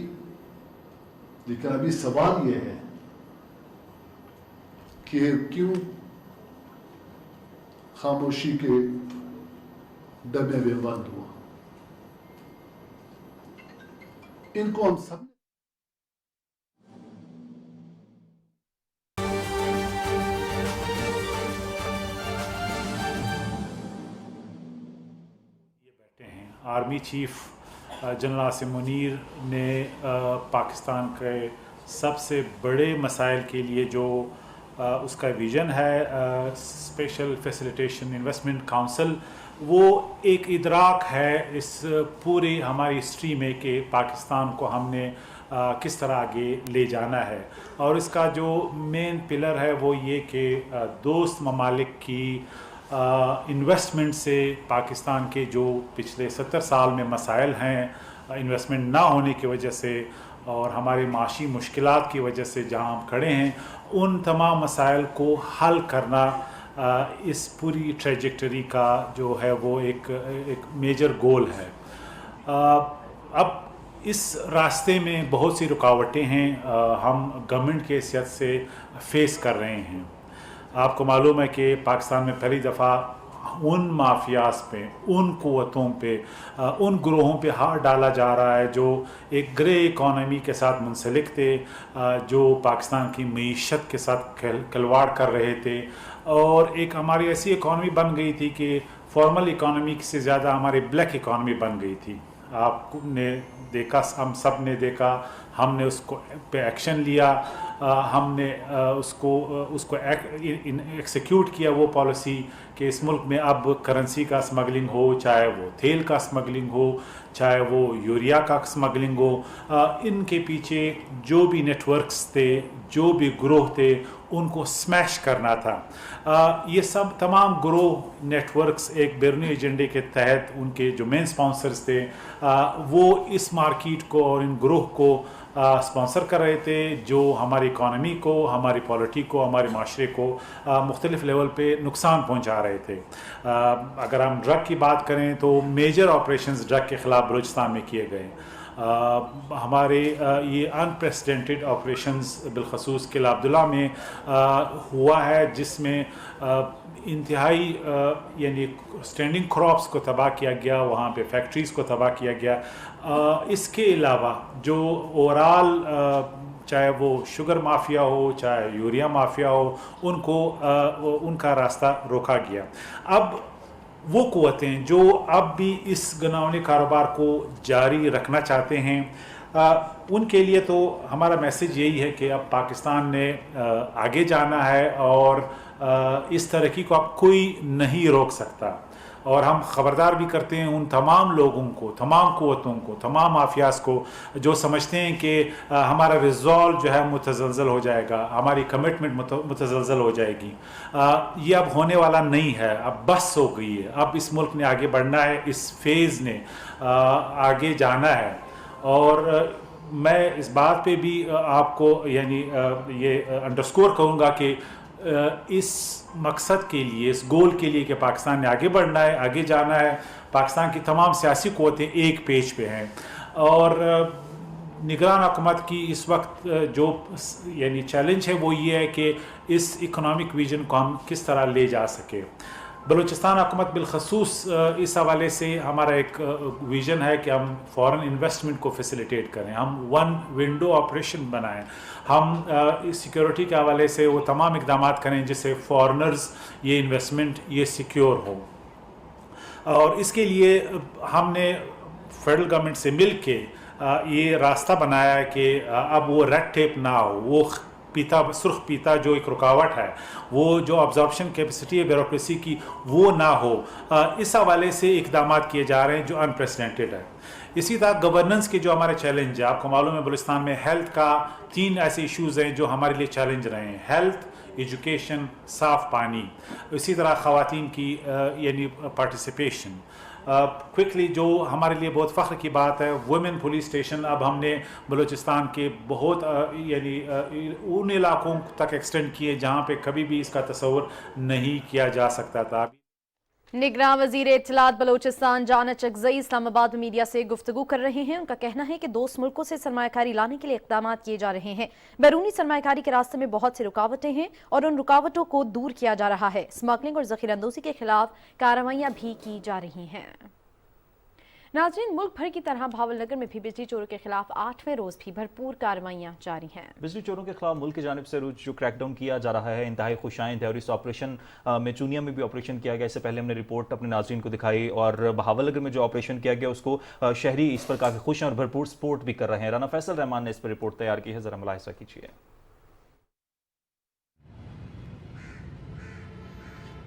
लेकिन अभी सवाल ये है कि क्यों खामोशी के डब्बे में बंद हुआ। इनको हम सब army chief general Asim Munir ने पाकिस्तान के सबसे बड़े मसाइल के लिए जो उसका विज़न है स्पेशल फैसिलिटेशन इन्वेस्टमेंट काउंसिल, वो एक इदराक है इस पूरी हमारी हिस्ट्री में कि पाकिस्तान को हमने किस तरह आगे ले जाना है। और इसका जो मेन पिलर है वो ये कि दोस्त ममालिक की इन्वेस्टमेंट से पाकिस्तान के जो पिछले 70 साल में मसाइल हैं इन्वेस्टमेंट ना होने की वजह से और हमारी माशी मुश्किलात की वजह से जहां हम खड़े हैं, उन तमाम मसाइल को हल करना इस पूरी ट्रेजेक्टरी का जो है वो एक मेजर गोल है। अब इस रास्ते में बहुत सी रुकावटें हैं हम गवर्नमेंट की हैसियत से फेस कर रहे हैं। आपको मालूम है कि पाकिस्तान में पहली दफ़ा उन माफियाज पे, उन कुव्वतों पे, उन ग्रोहों पे हाथ डाला जा रहा है जो एक ग्रे इकॉनमी के साथ मुंसलिक थे, जो पाकिस्तान की मईशत के साथ खिलवाड़ कर रहे थे। और एक हमारी ऐसी इकॉनमी बन गई थी कि फॉर्मल इकॉनमी से ज़्यादा हमारी ब्लैक इकॉनमी बन गई थी। आपने देखा, हम सब ने देखा, हमने उसको पे एक्शन लिया, हमने उसको एक्सिक्यूट किया वो पॉलिसी कि इस मुल्क में अब करेंसी का स्मगलिंग हो, चाहे वो तेल का स्मगलिंग हो, चाहे वो यूरिया का स्मगलिंग हो, इनके पीछे जो भी नेटवर्क्स थे, जो भी ग्रोह थे, उनको स्मैश करना था। ये सब तमाम ग्रोह नेटवर्क्स एक बैरूनी एजेंडे के तहत उनके जो मेन स्पॉन्सर्स थे वो इस मार्केट को और इन ग्रोह को स्पॉन्सर कर रहे थे, जो हमारी इकॉनमी को, हमारी पॉलिटी को, हमारे माशरे को मुख्तलिफ लेवल पे नुकसान पहुंचा रहे थे। अगर हम ड्रग की बात करें तो मेजर ऑपरेशंस ड्रग के ख़िलाफ़ बलूचिस्तान में किए गए। हमारे ये अनप्रेसिडेंटेड ऑपरेशंस बिलखसूस किला अब्दुल्ला में हुआ है, जिसमें इंतहाई यानी स्टैंडिंग क्रॉप्स को तबाह किया गया, वहाँ पे फैक्ट्रीज़ को तबाह किया गया। इसके अलावा जो ओवरऑल चाहे वो शुगर माफिया हो, चाहे यूरिया माफिया हो, उनको उनका रास्ता रोका गया। अब वो कुव्वतें जो अब भी इस गनावनी कारोबार को जारी रखना चाहते हैं, उनके लिए तो हमारा मैसेज यही है कि अब पाकिस्तान ने आगे जाना है और इस तरक्की को अब कोई नहीं रोक सकता। اور ہم خبردار بھی کرتے ہیں ان تمام لوگوں کو, تمام قوتوں کو, تمام مافیاز کو جو سمجھتے ہیں کہ ہمارا ریزالو جو ہے متزلزل ہو جائے گا, ہماری کمٹمنٹ متزلزل ہو جائے گی. یہ اب ہونے والا نہیں ہے, اب بس ہو گئی ہے. اب اس ملک نے آگے بڑھنا ہے, اس فیز نے آگے جانا ہے. اور میں اس بات پہ بھی آپ کو یعنی یہ انڈرسکور کروں گا کہ اس مقصد کے لیے, اس گول کے لیے کہ پاکستان نے آگے بڑھنا ہے, آگے جانا ہے, پاکستان کی تمام سیاسی قوتیں ایک پیج پہ ہیں. اور نگران حکومت کی اس وقت جو یعنی چیلنج ہے وہ یہ ہے کہ اس اکنامک ویژن کو ہم کس طرح لے جا سکے. بلوچستان حکومت بالخصوص اس حوالے سے ہمارا ایک ویژن ہے کہ ہم فورن انویسٹمنٹ کو فیسیلیٹیٹ کریں, ہم ون ونڈو آپریشن بنائیں, ہم سیکیورٹی کے حوالے سے وہ تمام اقدامات کریں جس سے فورنرز یہ انویسٹمنٹ یہ سیکیور ہو. اور اس کے لیے ہم نے فیڈرل گورنمنٹ سے مل کے یہ راستہ بنایا ہے کہ اب وہ ریڈ ٹیپ نہ ہو, وہ سرخ پیتا جو ایک رکاوٹ ہے, وہ جو ابزارپشن کیپیسٹی ہے بیوروکریسی کی وہ نہ ہو. اس حوالے سے اقدامات کیے جا رہے ہیں جو انپریسیڈنٹڈ ہے. اسی طرح گورننس کے جو ہمارے چیلنج ہے, آپ کو معلوم ہے بلوچستان میں ہیلتھ کا 3 ایسے ایشوز ہیں جو ہمارے لیے چیلنج رہے ہیں, ہیلتھ, ایجوکیشن, صاف پانی. اسی طرح خواتین کی یعنی پارٹیسپیشن. کوئکلی جو ہمارے لیے بہت فخر کی بات ہے, ویمن پولیس اسٹیشن اب ہم نے بلوچستان کے بہت یعنی ان علاقوں تک ایکسٹینڈ کیے جہاں پہ کبھی بھی اس کا تصور نہیں کیا جا سکتا تھا. نگراں وزیر اطلاعات بلوچستان جانا چکزئی اسلام آباد میں میڈیا سے گفتگو کر رہے ہیں. ان کا کہنا ہے کہ دوست ملکوں سے سرمایہ کاری لانے کے لیے اقدامات کیے جا رہے ہیں. بیرونی سرمایہ کاری کے راستے میں بہت سی رکاوٹیں ہیں اور ان رکاوٹوں کو دور کیا جا رہا ہے. اسمگلنگ اور ذخیرہ اندوزی کے خلاف کارروائیاں بھی کی جا رہی ہیں. ناظرین, ملک بھر کی طرح بھاول نگر میں بھی بجلی چوروں کے خلاف 8ویں روز بھی بھرپور کارروائیاں جاری ہیں. بجلی چوروں کے خلاف ملک کی جانب سے روز جو کریک ڈاؤن کیا جا رہا ہے انتہائی خوش آئند ہے, اور اس آپریشن میں چونیا میں بھی آپریشن کیا گیا. اس سے پہلے ہم نے رپورٹ اپنے ناظرین کو دکھائی, اور بہاول نگر میں جو آپریشن کیا گیا اس کو شہری اس پر کافی خوش ہیں اور بھرپور سپورٹ بھی کر رہے ہیں. رانا فیصل رحمان نے اس پر رپورٹ تیار کی ہے, ذرا ملاحظہ کیجیے.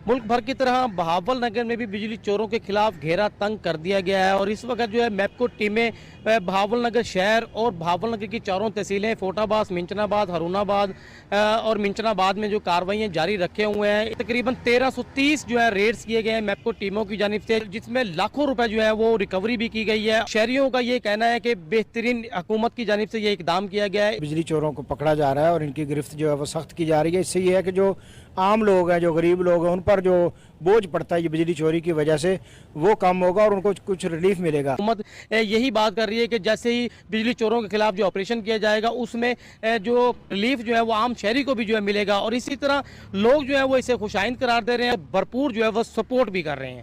ملک بھر کی طرح بہاول نگر میں بھی بجلی چوروں کے خلاف گھیرا تنگ کر دیا گیا ہے, اور اس وقت جو ہے میپکو ٹیمیں بہاول نگر شہر اور بہاول نگر کی 4 تحصیلیں فوٹا باس, منچن آباد, ہرون آباد اور منچن آباد میں جو کارروائیاں جاری رکھے ہوئے ہیں. تقریباً 1330 جو ہے ریڈز کیے گئے ہیں میپکو ٹیموں کی جانب سے, جس میں لاکھوں روپے جو ہے وہ ریکوری بھی کی گئی ہے. شہریوں کا یہ کہنا ہے کہ بہترین حکومت کی جانب سے یہ اقدام کیا گیا ہے. بجلی چوروں کو پکڑا جا رہا ہے اور ان کی گرفت جو ہے وہ سخت کی جا رہی ہے. اس سے یہ ہے کہ جو عام لوگ ہیں, جو غریب لوگ ہیں, ان پر جو بوجھ پڑتا ہے یہ بجلی چوری کی وجہ سے وہ کم ہوگا اور ان کو کچھ ریلیف ملے گا. حکومت یہی بات کر رہی ہے کہ جیسے ہی بجلی چوروں کے خلاف جو آپریشن کیا جائے گا اس میں جو ریلیف جو ہے وہ عام شہری کو بھی جو ہے ملے گا, اور اسی طرح لوگ جو ہے وہ اسے خوشائند قرار دے رہے ہیں, بھرپور جو ہے وہ سپورٹ بھی کر رہے ہیں.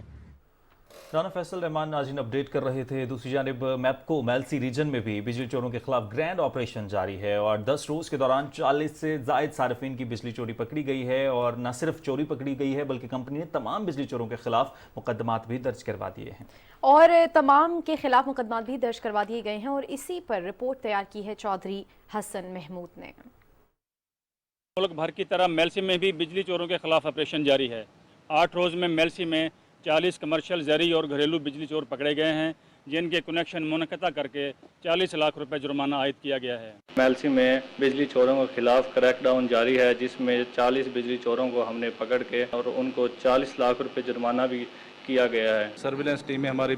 رانا فیصل رحمان ناظرین اپڈیٹ کر رہے تھے. دوسری جانب میپکو میلسی ریجن میں بھی بجلی چوروں کے خلاف گرینڈ آپریشن جاری ہے, اور 10 روز کے دوران 40 سے زائد صارفین کی بجلی چوری پکڑی گئی ہے. اور نہ صرف چوری پکڑی گئی ہے بلکہ کمپنی نے تمام بجلی چوروں کے خلاف مقدمات بھی درج کروا دیے ہیں, اور تمام کے خلاف مقدمات بھی درج کروا دیے گئے ہیں. اور اسی پر رپورٹ تیار کی ہے چودھری حسن محمود نے. ملک بھر کی طرح میلسی میں بھی بجلی چوروں کے خلاف آپریشن جاری ہے. 8 روز میں میلسی میں 40 کمرشل, زرعی اور گھریلو بجلی چور پکڑے گئے ہیں, جن کے کنیکشن منقطع کر کے 40 لاکھ روپے جرمانہ عائد کیا گیا ہے. میلسی میں بجلی چوروں کے خلاف کریک ڈاؤن جاری ہے, جس میں 40 بجلی چوروں کو ہم نے پکڑ کے اور ان کو 40 لاکھ روپے جرمانہ بھی کیا گیا ہے. سرویلنس ٹیمیں ہماری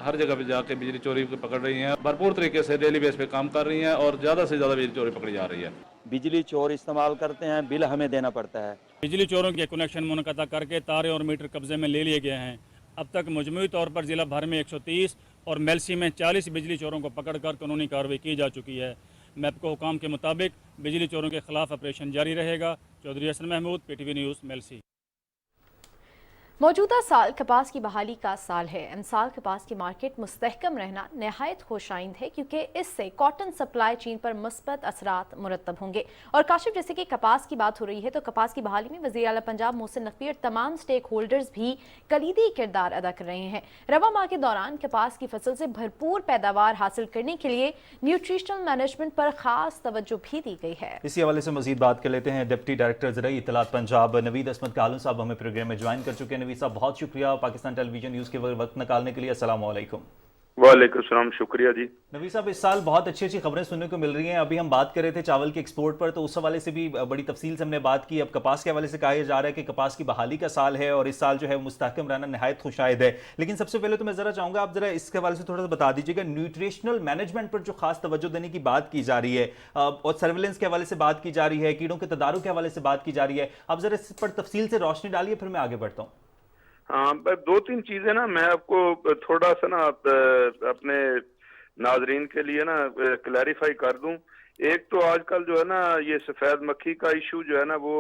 ہر جگہ پہ جا کے بجلی چوری کو پکڑ رہی ہیں, بھرپور طریقے سے ڈیلی بیس پہ کام کر رہی ہیں, اور زیادہ سے زیادہ بجلی چوری پکڑی جا رہی ہے. بجلی چور استعمال کرتے ہیں, بل ہمیں دینا پڑتا ہے. بجلی چوروں کے کنیکشن منقطع کر کے تارے اور میٹر قبضے میں لے لیے گئے ہیں. اب تک مجموعی طور پر ضلع بھر میں 130 اور میلسی میں 40 بجلی چوروں کو پکڑ کر قانونی کارروائی کی جا چکی ہے. میپکو حکام کے مطابق بجلی چوروں کے خلاف آپریشن جاری رہے گا. Chaudhry Hassan Mahmood, P T V news, Mailsi. موجودہ سال کپاس کی بحالی کا سال ہے. امسال کپاس کی مارکیٹ مستحکم رہنا نہایت خوش آئند ہے, کیونکہ اس سے کاٹن سپلائی چین پر مثبت اثرات مرتب ہوں گے. اور کاشف, جیسے کہ کپاس کی بات ہو رہی ہے تو کپاس کی بحالی میں وزیر اعلیٰ پنجاب محسن نقوی اور تمام سٹیک ہولڈرز بھی کلیدی کردار ادا کر رہے ہیں. رواں ماہ کے دوران کپاس کی فصل سے بھرپور پیداوار حاصل کرنے کے لیے نیوٹریشنل مینجمنٹ پر خاص توجہ بھی دی گئی ہے. اسی حوالے سے مزید بات کر لیتے ہیں. ڈپٹی ڈائریکٹر زرعی اطلاعات پنجاب نوید عصمت کالون صاحب ہمیں پروگرام میں جوائن کر چکے ہیں. नवीद साहब, बहुत शुक्रिया पाकिस्तान टेलीविजन न्यूज़ के वक्त निकालने के लिए। अस्सलाम वालेकुम। वालेकुम सलाम, शुक्रिया जी। नवीद साहब, इस साल बहुत अच्छी अच्छी खबरें सुनने को मिल रही हैं। अभी हम बात कर रहे थे चावल के एक्सपोर्ट पर, तो उस हवाले से भी बड़ी तफसील से हमने बात की। अब कपास के हवाले से कहा जा रहा है कि कपास की बहाली का साल है और इस साल जो है मुस्तहकम रहना नहायत खुशायद है। लेकिन सबसे पहले तो मैं ज़रा चाहूँगा आप ज़रा इसके हवाले से थोड़ा सा बता दीजिएगा, न्यूट्रिशनल मैनेजमेंट पर जो खास तवज्जो देने की बात की जा रही है और सर्विलेंस के हवाले से बात की जा रही है, कीड़ों के तदारुक के हवाले से बात की जा रही है, आप ज़रा इस पर तफसील से रोशनी डालिए, फिर मैं आगे बढ़ता हूँ। हाँ, दो तीन चीजें ना मैं आपको थोड़ा सा ना अपने नाजरीन के लिए ना क्लैरिफाई कर दूं। एक तो आजकल जो है ना ये सफेद मक्खी का इशू जो है ना वो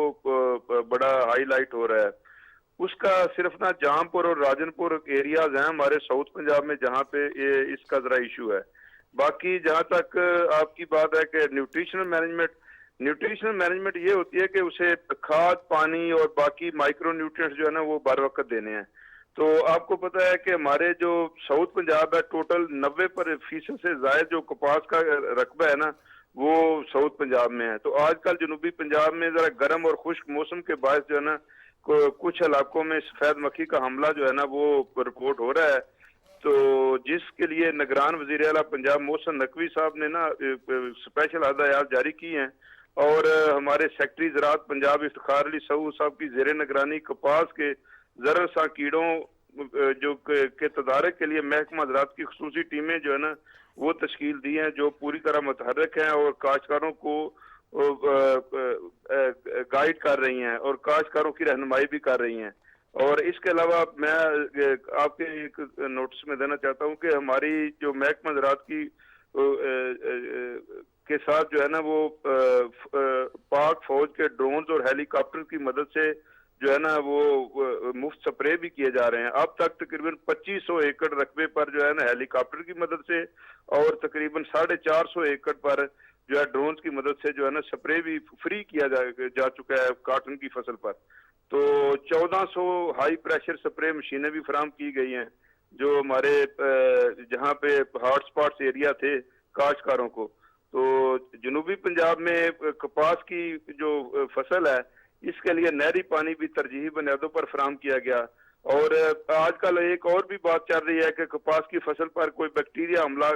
बड़ा हाईलाइट हो रहा है। उसका सिर्फ ना जहांपुर और राजनपुर एरियाज हैं हमारे साउथ पंजाब में जहाँ पे ये इसका जरा इशू है। बाकी जहाँ तक आपकी बात है कि न्यूट्रिशनल मैनेजमेंट ये होती है कि उसे खाद, पानी और बाकी माइक्रो न्यूट्रिएंट्स जो है ना वो बर वक्त देने हैं। तो आपको पता है कि हमारे जो साउथ पंजाब है टोटल 90% से ज्यादा जो कपास का रकबा है ना वो साउथ पंजाब में है। तो आजकल जनूबी पंजाब में जरा गर्म और खुश्क मौसम के बायस जो है ना कुछ इलाकों में सफेद मक्खी का हमला जो है ना वो रिपोर्ट हो रहा है। तो जिसके लिए निगरान वजीर आला पंजाब मोहसिन नकवी साहब ने ना स्पेशल हदायत जारी की हैं और हमारे सेक्रेटरी ज़राअत पंजाब इफ्तिखार अली सऊद साहब की ज़ेरे निगरानी कपास के ज़रा सा कीड़ों जो के तदारक के लिए महकमा ज़राअत की खुसूसी टीमें जो है ना वो तश्कील दी हैं जो पूरी तरह मुतहर्रिक हैं और काश्तकारों को गाइड कर रही हैं और काश्तकारों की रहनुमाई भी कर रही हैं। और इसके अलावा मैं आपके एक नोटिस में देना चाहता हूँ कि हमारी जो महकमा ज़राअत की के साथ जो है ना वो पाक फौज के ड्रोन्स और हेलीकॉप्टर की मदद से जो है ना वो मुफ्त स्प्रे भी किए जा रहे हैं। अब तक तकरीबन 2500 एकड़ रकबे पर जो है ना हेलीकॉप्टर की मदद से और तकरीबन 450 एकड़ पर जो है ड्रोन्स की मदद से जो है ना स्प्रे भी फ्री किया जा चुका है कॉटन की फसल पर। तो 1400 हाई प्रेशर स्प्रे मशीनें भी फराहम की गई हैं जो हमारे जहाँ पे हॉट स्पॉट्स एरिया थे काश्तकारों को। तो जनूबी पंजाब में कपास की जो फसल है इसके लिए नहरी पानी भी तरजीही बुनियादों पर फराहम किया गया। और आजकल एक और भी बात चल रही है कि कपास की फसल पर कोई बैक्टीरिया हमला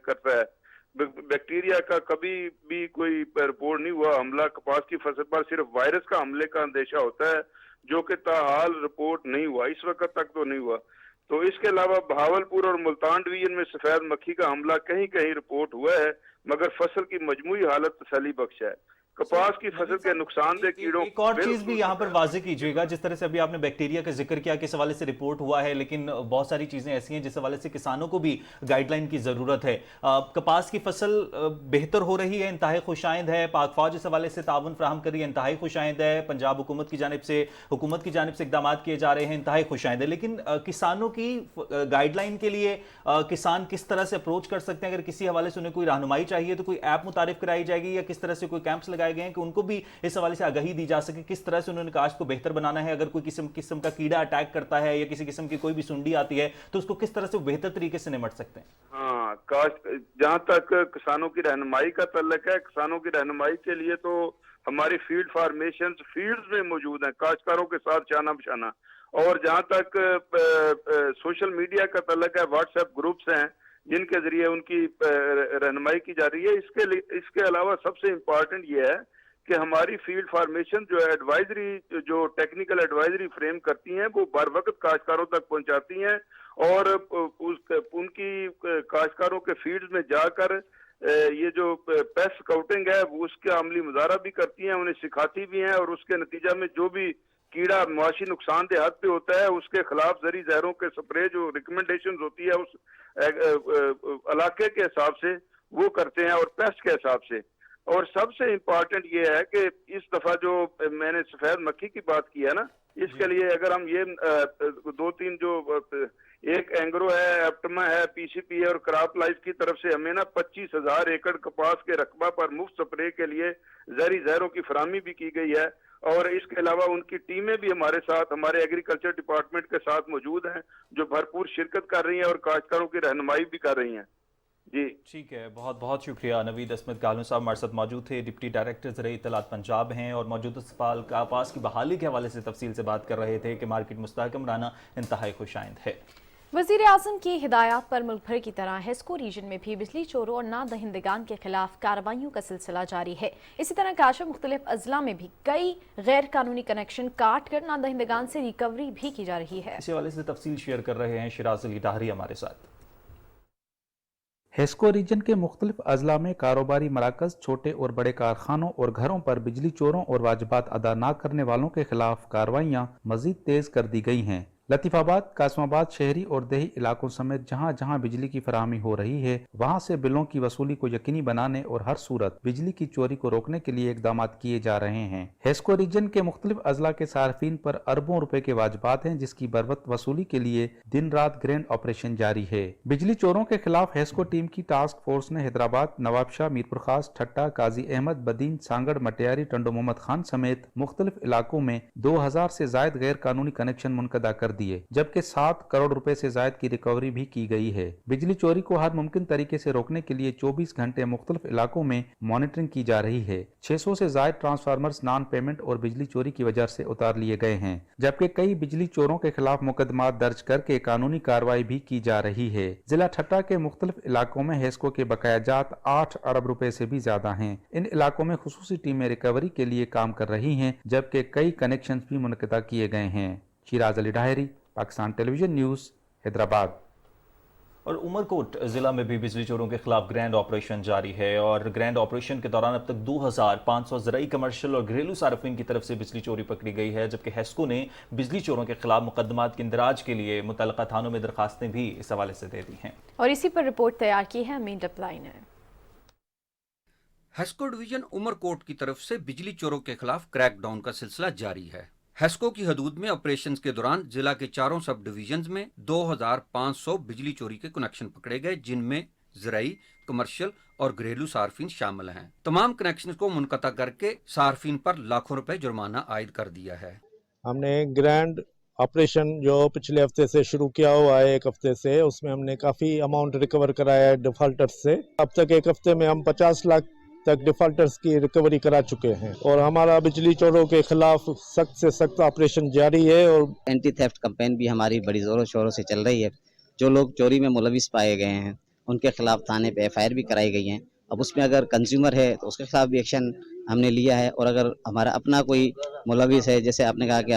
करता है। बैक्टीरिया का कभी भी कोई रिपोर्ट नहीं हुआ हमला कपास की फसल पर, सिर्फ वायरस का हमले का अंदेशा होता है जो कि ताहाल रिपोर्ट नहीं हुआ, इस वक्त तक तो नहीं हुआ। तो इसके अलावा बहावलपुर और मुल्तान डिवीजन में सफेद मक्खी का हमला कहीं कहीं रिपोर्ट हुआ है मगर फसल की मजमूई हालत तसल्ली बख्श है। कपास की फसल के नुकसानदेह कीड़ों एक और चीज भी यहाँ पर वाज़ेह कीजिएगा, जिस तरह से अभी आपने बैक्टीरिया का जिक्र किया किस हवाले से रिपोर्ट हुआ है, लेकिन बहुत सारी चीजें ऐसी हैं जिस हवाले से किसानों को भी गाइडलाइन की जरूरत है। कपास की फसल बेहतर हो रही है, इंतहाई खुशाइंद है, पाक फौज इस हवाले से ताउन फराहम कर रही है, इंतहाई खुशाइंद है, पंजाब हुकूमत की जानिब से इकदाम किए जा रहे हैं, इंतहाई खुशाइंद है। लेकिन किसानों की गाइडलाइन के लिए किसान किस तरह से अप्रोच कर सकते हैं? अगर किसी हवाले से उन्हें कोई रहनुमाई चाहिए तो कोई ऐप मुतारिफ कराई जाएगी या किस तरह से कोई कैंप्स लगाए गए हैं कि उनको भी इस हवाले से आगाही दी जा सके किस तरह से उन्होंने काश्त को बेहतर बनाना है? अगर कोई किस्म का कीड़ा अटैक करता है या किसी किस्म की कोई भी सुंडी आती है तो उसको किस तरह से बेहतर तरीके से निपट सकते हैं? हाँ, काश्त जहाँ तक किसानों की रहनुमाई का तल्लक है, किसानों की रहनुमाई के लिए तो हमारी फील्ड फार्मेशन फील्ड्स में मौजूद हैं काश्तकारों के साथ शाना बशाना। और जहाँ तक सोशल मीडिया का तल्लक है, व्हाट्सएप ग्रुप्स हैं जिनके जरिए उनकी रहनुमाई की जा रही है। इसके अलावा सबसे इम्पोर्टेंट ये है कि हमारी फील्ड फार्मेशन जो है एडवाइजरी जो टेक्निकल एडवाइजरी फ्रेम करती हैं वो बर वक्त काश्तकारों तक पहुंचाती हैं और उनकी काश्तकारों के फील्ड्स में जाकर ये जो पेस्ट स्काउटिंग है उसका अमली मुजाहरा भी करती हैं, उन्हें सिखाती भी हैं और उसके नतीजा में जो भी कीड़ा मुआशी नुकसानदेह हद पे होता है उसके खिलाफ जहरी जहरों के स्प्रे जो रिकमेंडेशन होती है उस इलाके के हिसाब से वो करते हैं और पेस्ट के हिसाब से। और सबसे इम्पोर्टेंट ये है कि इस दफा जो मैंने सफेद मक्खी की बात की है ना, इसके लिए अगर हम ये दो तीन जो एक एंग्रो है, एप्टमा है, पीसीपी है और क्रॉप लाइफ की तरफ से हमें ना 25,000 एकड़ कपास के रकबा पर मुफ्त स्प्रे के लिए जहरी जहरों की फराहमी भी की गई है। और इसके अलावा उनकी टीमें भी हमारे साथ, हमारे एग्रीकल्चर डिपार्टमेंट के साथ मौजूद हैं जो भरपूर शिरकत कर रही हैं और काश्तकारों की रहनुमाई भी कर रही हैं। जी ठीक है, बहुत बहुत शुक्रिया। नवीद असमत कालू साहब हमारे साथ मौजूद थे, डिप्टी डायरेक्टर ज़राई इत्तलात पंजाब हैं और मौजूदा सफाल कापास की बहाली के हवाले से तफसील से बात कर रहे थे कि मार्केट मुस्तहकम रहना इंतहाई खुशाइंद है। वज़ीर आज़म की हिदायत पर मुल्क भर की तरह हेस्को रीजन में भी बिजली चोरों और नादहिंदगान के खिलाफ कार्रवाइयों का सिलसिला जारी है। इसी तरह काशा मुख्तलिफ अजला में भी कई गैर कानूनी कनेक्शन काट कर नादहिंदगान से रिकवरी भी की जा रही है। इसी हवाले से तफसील शेयर कर रहे हैं शिराज अली डाहरी हमारे साथ। हेस्को रीजन के मुख्तलिफ अजला में कारोबारी मराकज, छोटे और बड़े कारखानों और घरों पर बिजली चोरों और वाजिबात अदा न करने वालों के खिलाफ कार्रवाइयाँ मजीद तेज कर दी गई हैं। लतीफाबाद, कासमाबाद शहरी और देही इलाकों समेत जहां जहां बिजली की फराहमी हो रही है वहां से बिलों की वसूली को यकीनी बनाने और हर सूरत बिजली की चोरी को रोकने के लिए इकदाम किए जा रहे हैं। हेस्को रीजन के मुख्तलिफ अजला के सार्फिन पर अरबों रुपए के वाजिबात हैं, जिसकी बरवक्त वसूली के लिए दिन रात ग्रैंड ऑपरेशन जारी है। बिजली चोरों के खिलाफ हेस्को टीम की टास्क फोर्स ने हैदराबाद, नवाबशाह, मीरपुर खास, ठट्टा, काजी अहमद, बदीन, सांगड़, मटियारी, टंडो मोहम्मद खान समेत मुख्तलिफ इलाकों में 2000 से जायद गैर कानूनी कनेक्शन मुनक़दा कर दिए, जबकि 7 करोड़ रुपए से जायद की रिकवरी भी की गई है। बिजली चोरी को हर मुमकिन तरीके से रोकने के लिए 24 घंटे मुख्तलिफ इलाकों में मॉनिटरिंग की जा रही है। 600 से जायद ट्रांसफार्मर्स नॉन पेमेंट और बिजली चोरी की वजह से उतार लिए गए हैं, जबकि कई बिजली चोरों के खिलाफ मुकदमा दर्ज करके कानूनी कार्रवाई भी की जा रही है। जिला ठट्टा के मुख्तलिफ इलाकों में हेस्को के बकायाजात 8 अरब रुपए से भी ज्यादा हैं। इन इलाकों में खुसूसी टीमें रिकवरी के लिए काम कर रही हैं, जबकि कई कनेक्शन भी मुनक़दा किए गए हैं। Shiraz Ali Dahri, Pakistan television news, Hyderabad. और उमरकोट ज़िला में भी बिजली चोरों के खिलाफ ग्रैंड ऑपरेशन जारी है और ग्रैंड ऑपरेशन के दौरान अब तक 2500 ज़राई, कमर्शियल और घरेलू सार्फिन की तरफ से बिजली चोरी पकड़ी गई है, जबकि हेस्को ने बिजली चोरों के खिलाफ मुकदमात के इंदराज के लिए मुतल्लका थानों में दरखास्तें भी इस हवाले से दे दी हैं। और इसी पर रिपोर्ट तैयार की है अमीन डपलाइन ने। हेस्को डिवीजन उमरकोट की तरफ से बिजली चोरों के खिलाफ क्रैकडाउन का सिलसिला जारी है। हेस्को की हदूद में ऑपरेशंस के दौरान जिला के चारों सब डिवीजन्स में 2500 बिजली चोरी के कनेक्शन पकड़े गए, जिनमें ज़राई, कमर्शियल और घरेलू सार्फिन शामिल हैं। तमाम कनेक्शन को मुनक़ता करके सार्फिन पर लाखों रुपए जुर्माना आयद कर दिया है। हमने ग्रैंड ऑपरेशन जो पिछले हफ्ते से शुरू किया हुआ है, एक हफ्ते से, उसमें हमने काफ़ी अमाउंट रिकवर कराया है डिफॉल्टर्स से। अब तक एक हफ्ते में हम 50 लाख तक डिफॉल्टर्स की रिकवरी करा चुके हैं और हमारा बिजली चोरों के खिलाफ सख्त से सख्त ऑपरेशन जारी है और एंटी थेफ्ट कैंपेन भी हमारी बड़ी जोरों शोरों से चल रही है। जो लोग चोरी में मुलविस पाए गए हैं उनके खिलाफ थाने पे FIR भी कराई गई हैं। अब उसमें अगर कंज्यूमर है तो उसके खिलाफ भी एक्शन हमने लिया है, और अगर हमारा अपना कोई मुलविस है, जैसे आपने कहा कि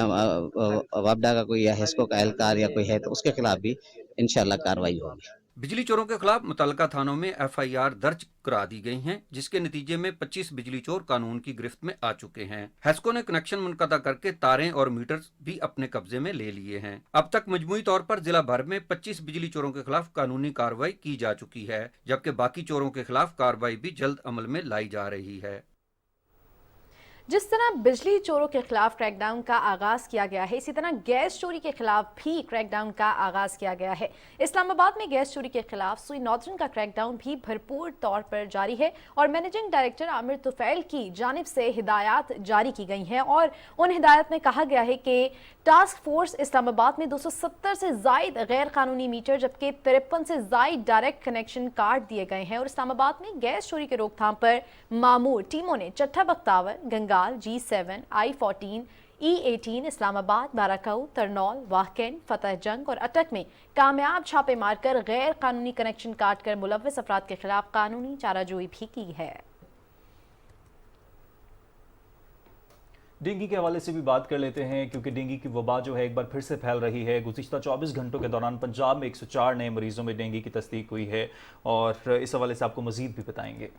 वापडा का कोई या हेस्को का एहलकार या कोई है, तो उसके खिलाफ भी इंशाल्लाह कार्रवाई होगी। बिजली चोरों के खिलाफ मुतल्लका थानों में FIR दर्ज करा दी गई हैं, जिसके नतीजे में 25 बिजली चोर कानून की गिरफ्त में आ चुके हैं। हेस्को ने कनेक्शन मुनक़दा करके तारें और मीटर्स भी अपने कब्जे में ले लिए हैं। अब तक मजमूई तौर पर जिला भर में 25 बिजली चोरों के खिलाफ कानूनी कार्रवाई की जा चुकी है, जबकि बाकी चोरों के खिलाफ कार्रवाई भी जल्द अमल में लाई जा रही है। जिस तरह बिजली चोरों के खिलाफ क्रैकडाउन का आगाज किया गया है, इसी तरह गैस चोरी के खिलाफ भी क्रैकडाउन का आगाज किया गया है। इस्लामाबाद में गैस चोरी के खिलाफ सुई नॉर्दर्न का क्रैकडाउन भी भरपूर तौर पर जारी है और मैनेजिंग डायरेक्टर आमिर तुफैल की जानिब से हिदायत जारी की गई हैं और उन हिदायत में कहा गया है कि टास्क फोर्स इस्लामाबाद में 270 से जायद गैर कानूनी मीटर जबकि 53 से जायद डायरेक्ट कनेक्शन काट दिए गए हैं और इस्लामाबाद में गैस चोरी के रोकथाम पर मामूर टीमों ने चट्टा Bakhtawar, Gangal, G7, I-14, E-18, Islamabad, बाराकाऊ, Tarnaul, वाहकेन, फतेह जंग और अटक में कामयाब छापे मारकर गैर कानूनी कनेक्शन काट कर मुलव्वस अफराद के खिलाफ कानूनी चाराजोई भी की है। डेंगू के हवाले से भी बात कर लेते हैं, क्योंकि डेंगू की वबा जो है एक बार फिर से फैल रही है। गुज़िश्ता 24 घंटों के दौरान पंजाब में 104 नए मरीजों में डेंगू की तस्दीक हुई है और इस हवाले से आपको मजीद भी बताएंगे।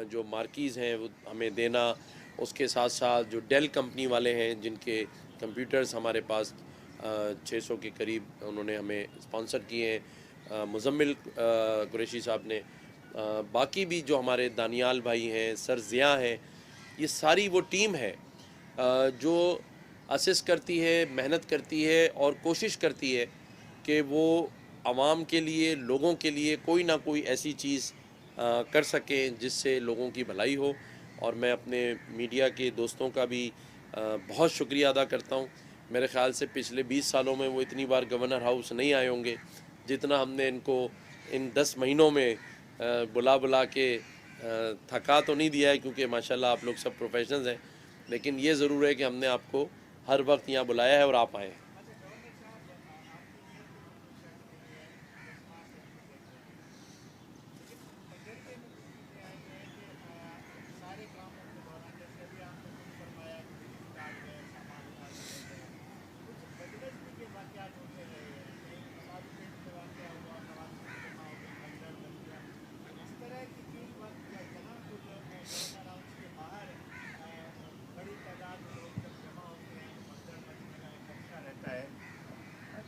जो मार्कीज़ हैं वो हमें देना, उसके साथ साथ जो डेल कंपनी वाले हैं जिनके कंप्यूटर्स हमारे पास 600 के करीब उन्होंने हमें स्पॉन्सर किए हैं, मुजम्मिल कुरैशी साहब ने, बाकी भी जो हमारे दानियाल भाई हैं, सर ज़िया हैं, ये सारी वो टीम है जो असिस करती है, मेहनत करती है और कोशिश करती है कि वो आवाम के लिए, लोगों के लिए कोई ना कोई ऐसी चीज़ कर सकें जिससे लोगों की भलाई हो। और मैं अपने मीडिया के दोस्तों का भी بہت شکریہ ادا کرتا ہوں. میرے خیال سے پچھلے 20 سالوں میں وہ اتنی بار گورنر ہاؤس نہیں آئے ہوں گے جتنا ہم نے ان کو ان 10 مہینوں میں بلا کے تھکا تو نہیں دیا ہے، کیونکہ ماشاءاللہ آپ لوگ سب پروفیشنلز ہیں، لیکن یہ ضرور ہے کہ ہم نے آپ کو ہر وقت یہاں بلایا ہے اور آپ آئے ہیں.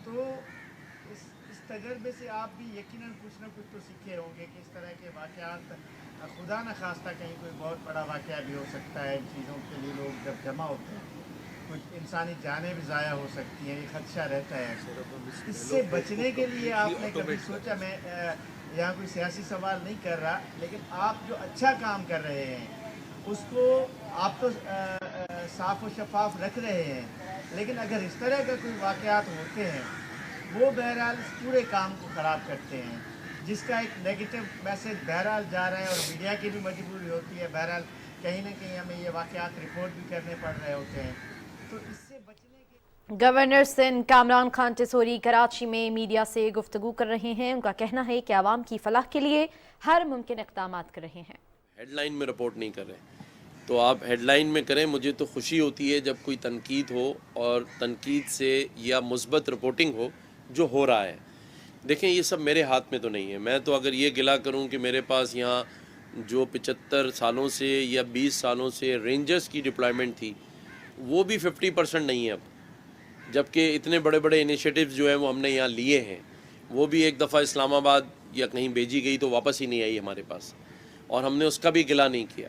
تو اس تجربے سے آپ بھی یقیناً کچھ نہ کچھ تو سیکھے ہوں گے کہ اس طرح کے واقعات خدا نہ خواستہ کہیں کوئی بہت بڑا واقعہ بھی ہو سکتا ہے. ان چیزوں کے لیے لوگ جب جمع ہوتے ہیں کچھ انسانی جانیں بھی ضائع ہو سکتی ہیں، یہ خدشہ رہتا ہے. اس سے بچنے کے لیے آپ نے کبھی سوچا، میں یہاں کوئی سیاسی سوال نہیں کر رہا، لیکن آپ جو اچھا کام کر رہے ہیں اس کو آپ تو صاف و شفاف رکھ رہے ہیں، لیکن اگر اس طرح کا کوئی واقعات ہوتے ہیں وہ بہرحال اس پورے کام کو خراب کرتے ہیں، جس کا ایک نیگیٹو میسج بہرحال جا رہا ہے، اور میڈیا کی بھی مجبوری ہوتی ہے. بہرحال کہیں نہ کہیں ہمیں یہ واقعات رپورٹ بھی کرنے پڑ رہے ہوتے ہیں. تو اس سے بچنے کے گورنر سندھ کامران خان ٹسوری کراچی میں میڈیا سے گفتگو کر رہے ہیں. ان کا کہنا ہے کہ عوام کی فلاح کے لیے ہر ممکن اقدامات کر رہے ہیں. ہیڈ لائن میں رپورٹ نہیں کر رہے تو آپ ہیڈ لائن میں کریں. مجھے تو خوشی ہوتی ہے جب کوئی تنقید ہو اور تنقید سے یا مثبت رپورٹنگ ہو جو ہو رہا ہے. دیکھیں یہ سب میرے ہاتھ میں تو نہیں ہے. میں تو اگر یہ گلہ کروں کہ میرے پاس یہاں جو 75 سالوں سے یا 20 سالوں سے رینجرز کی ڈپلائمنٹ تھی وہ بھی 50% نہیں ہے اب، جبکہ اتنے بڑے بڑے انیشیٹیوز جو ہیں وہ ہم نے یہاں لیے ہیں، وہ بھی ایک دفعہ اسلام آباد یا کہیں بھیجی گئی تو واپس ہی نہیں آئی ہمارے پاس، اور ہم نے اس کا بھی گلہ نہیں کیا.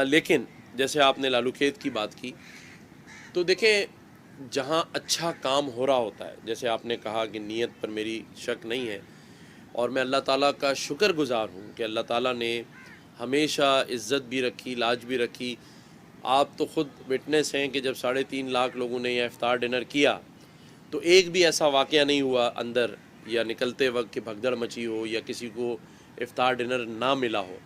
لیکن جیسے آپ نے لالو کھیت کی بات کی تو دیکھیں جہاں اچھا کام ہو رہا ہوتا ہے، جیسے آپ نے کہا کہ نیت پر میری شک نہیں ہے، اور میں اللہ تعالیٰ کا شکر گزار ہوں کہ اللہ تعالیٰ نے ہمیشہ عزت بھی رکھی، لاج بھی رکھی. آپ تو خود وٹنس ہیں کہ جب 3.5 لاکھ لوگوں نے یہ افطار ڈنر کیا تو ایک بھی ایسا واقعہ نہیں ہوا اندر یا نکلتے وقت کہ بھگدڑ مچی ہو یا کسی کو افطار ڈنر نہ ملا ہو.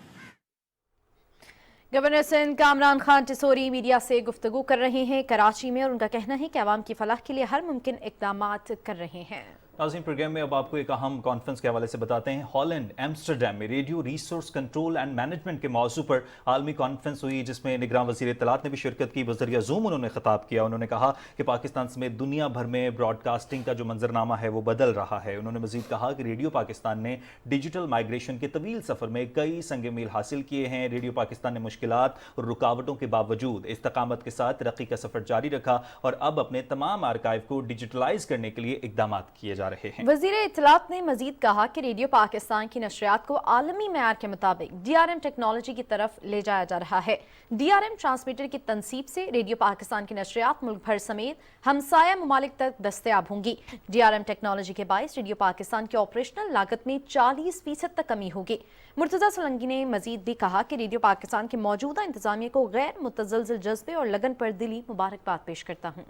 گورنر سندھ کامران خان ٹسوری میڈیا سے گفتگو کر رہے ہیں کراچی میں، اور ان کا کہنا ہے کہ عوام کی فلاح کے لیے ہر ممکن اقدامات کر رہے ہیں. ناظرین پروگرام میں اب آپ کو ایک اہم کانفرنس کے حوالے سے بتاتے ہیں. ہالینڈ ایمسٹرڈیم میں radio resource control and management کے موضوع پر عالمی کانفرنس ہوئی، جس میں نگراں وزیر اطلاعات نے بھی شرکت کی. بذریعہ زوم انہوں نے خطاب کیا. انہوں نے کہا کہ پاکستان سمیت دنیا بھر میں براڈ کاسٹنگ کا جو منظرنامہ ہے وہ بدل رہا ہے. انہوں نے مزید کہا کہ ریڈیو پاکستان نے ڈیجیٹل مائیگریشن کے طویل سفر میں کئی سنگ میل حاصل کیے ہیں. ریڈیو پاکستان نے مشکلات اور رکاوٹوں کے باوجود استقامت کے ساتھ ترقی کا سفر جاری رکھا اور اب اپنے تمام آرکائیو کو ڈیجیٹلائز کرنے کے لیے اقدامات کیے جا رہے ہیں. وزیر اطلاعات نے مزید کہا کہ ریڈیو پاکستان کی نشریات کو عالمی معیار کے مطابق DRM ٹیکنالوجی کی طرف لے جایا جا رہا ہے. DRM ٹرانسمیٹر کی تنصیب سے ریڈیو پاکستان کی نشریات ملک بھر سمیت ہمسایہ ممالک تک دستیاب ہوں گی. DRM ٹیکنالوجی کے باعث ریڈیو پاکستان کی آپریشنل لاگت میں 40% تک کمی ہوگی. مرتضی سولنگی نے مزید بھی کہا کہ ریڈیو پاکستان کے موجودہ انتظامیہ کو غیر متزلزل جذبے اور لگن پر دلی مبارکباد پیش کرتا ہوں.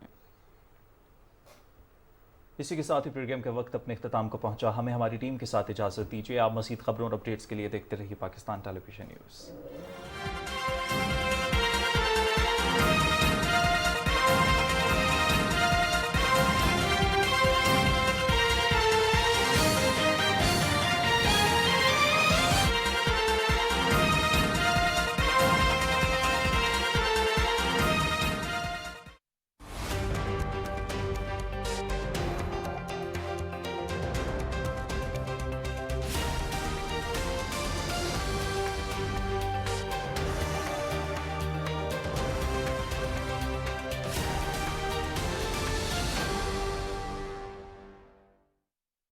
اسی کے ساتھ ہی پروگرام کا وقت اپنے اختتام کو پہنچا. ہمیں ہماری ٹیم کے ساتھ اجازت دیجیے. آپ مزید خبروں اور اپڈیٹس کے لیے دیکھتے رہیے پاکستان ٹیلی ویژن نیوز.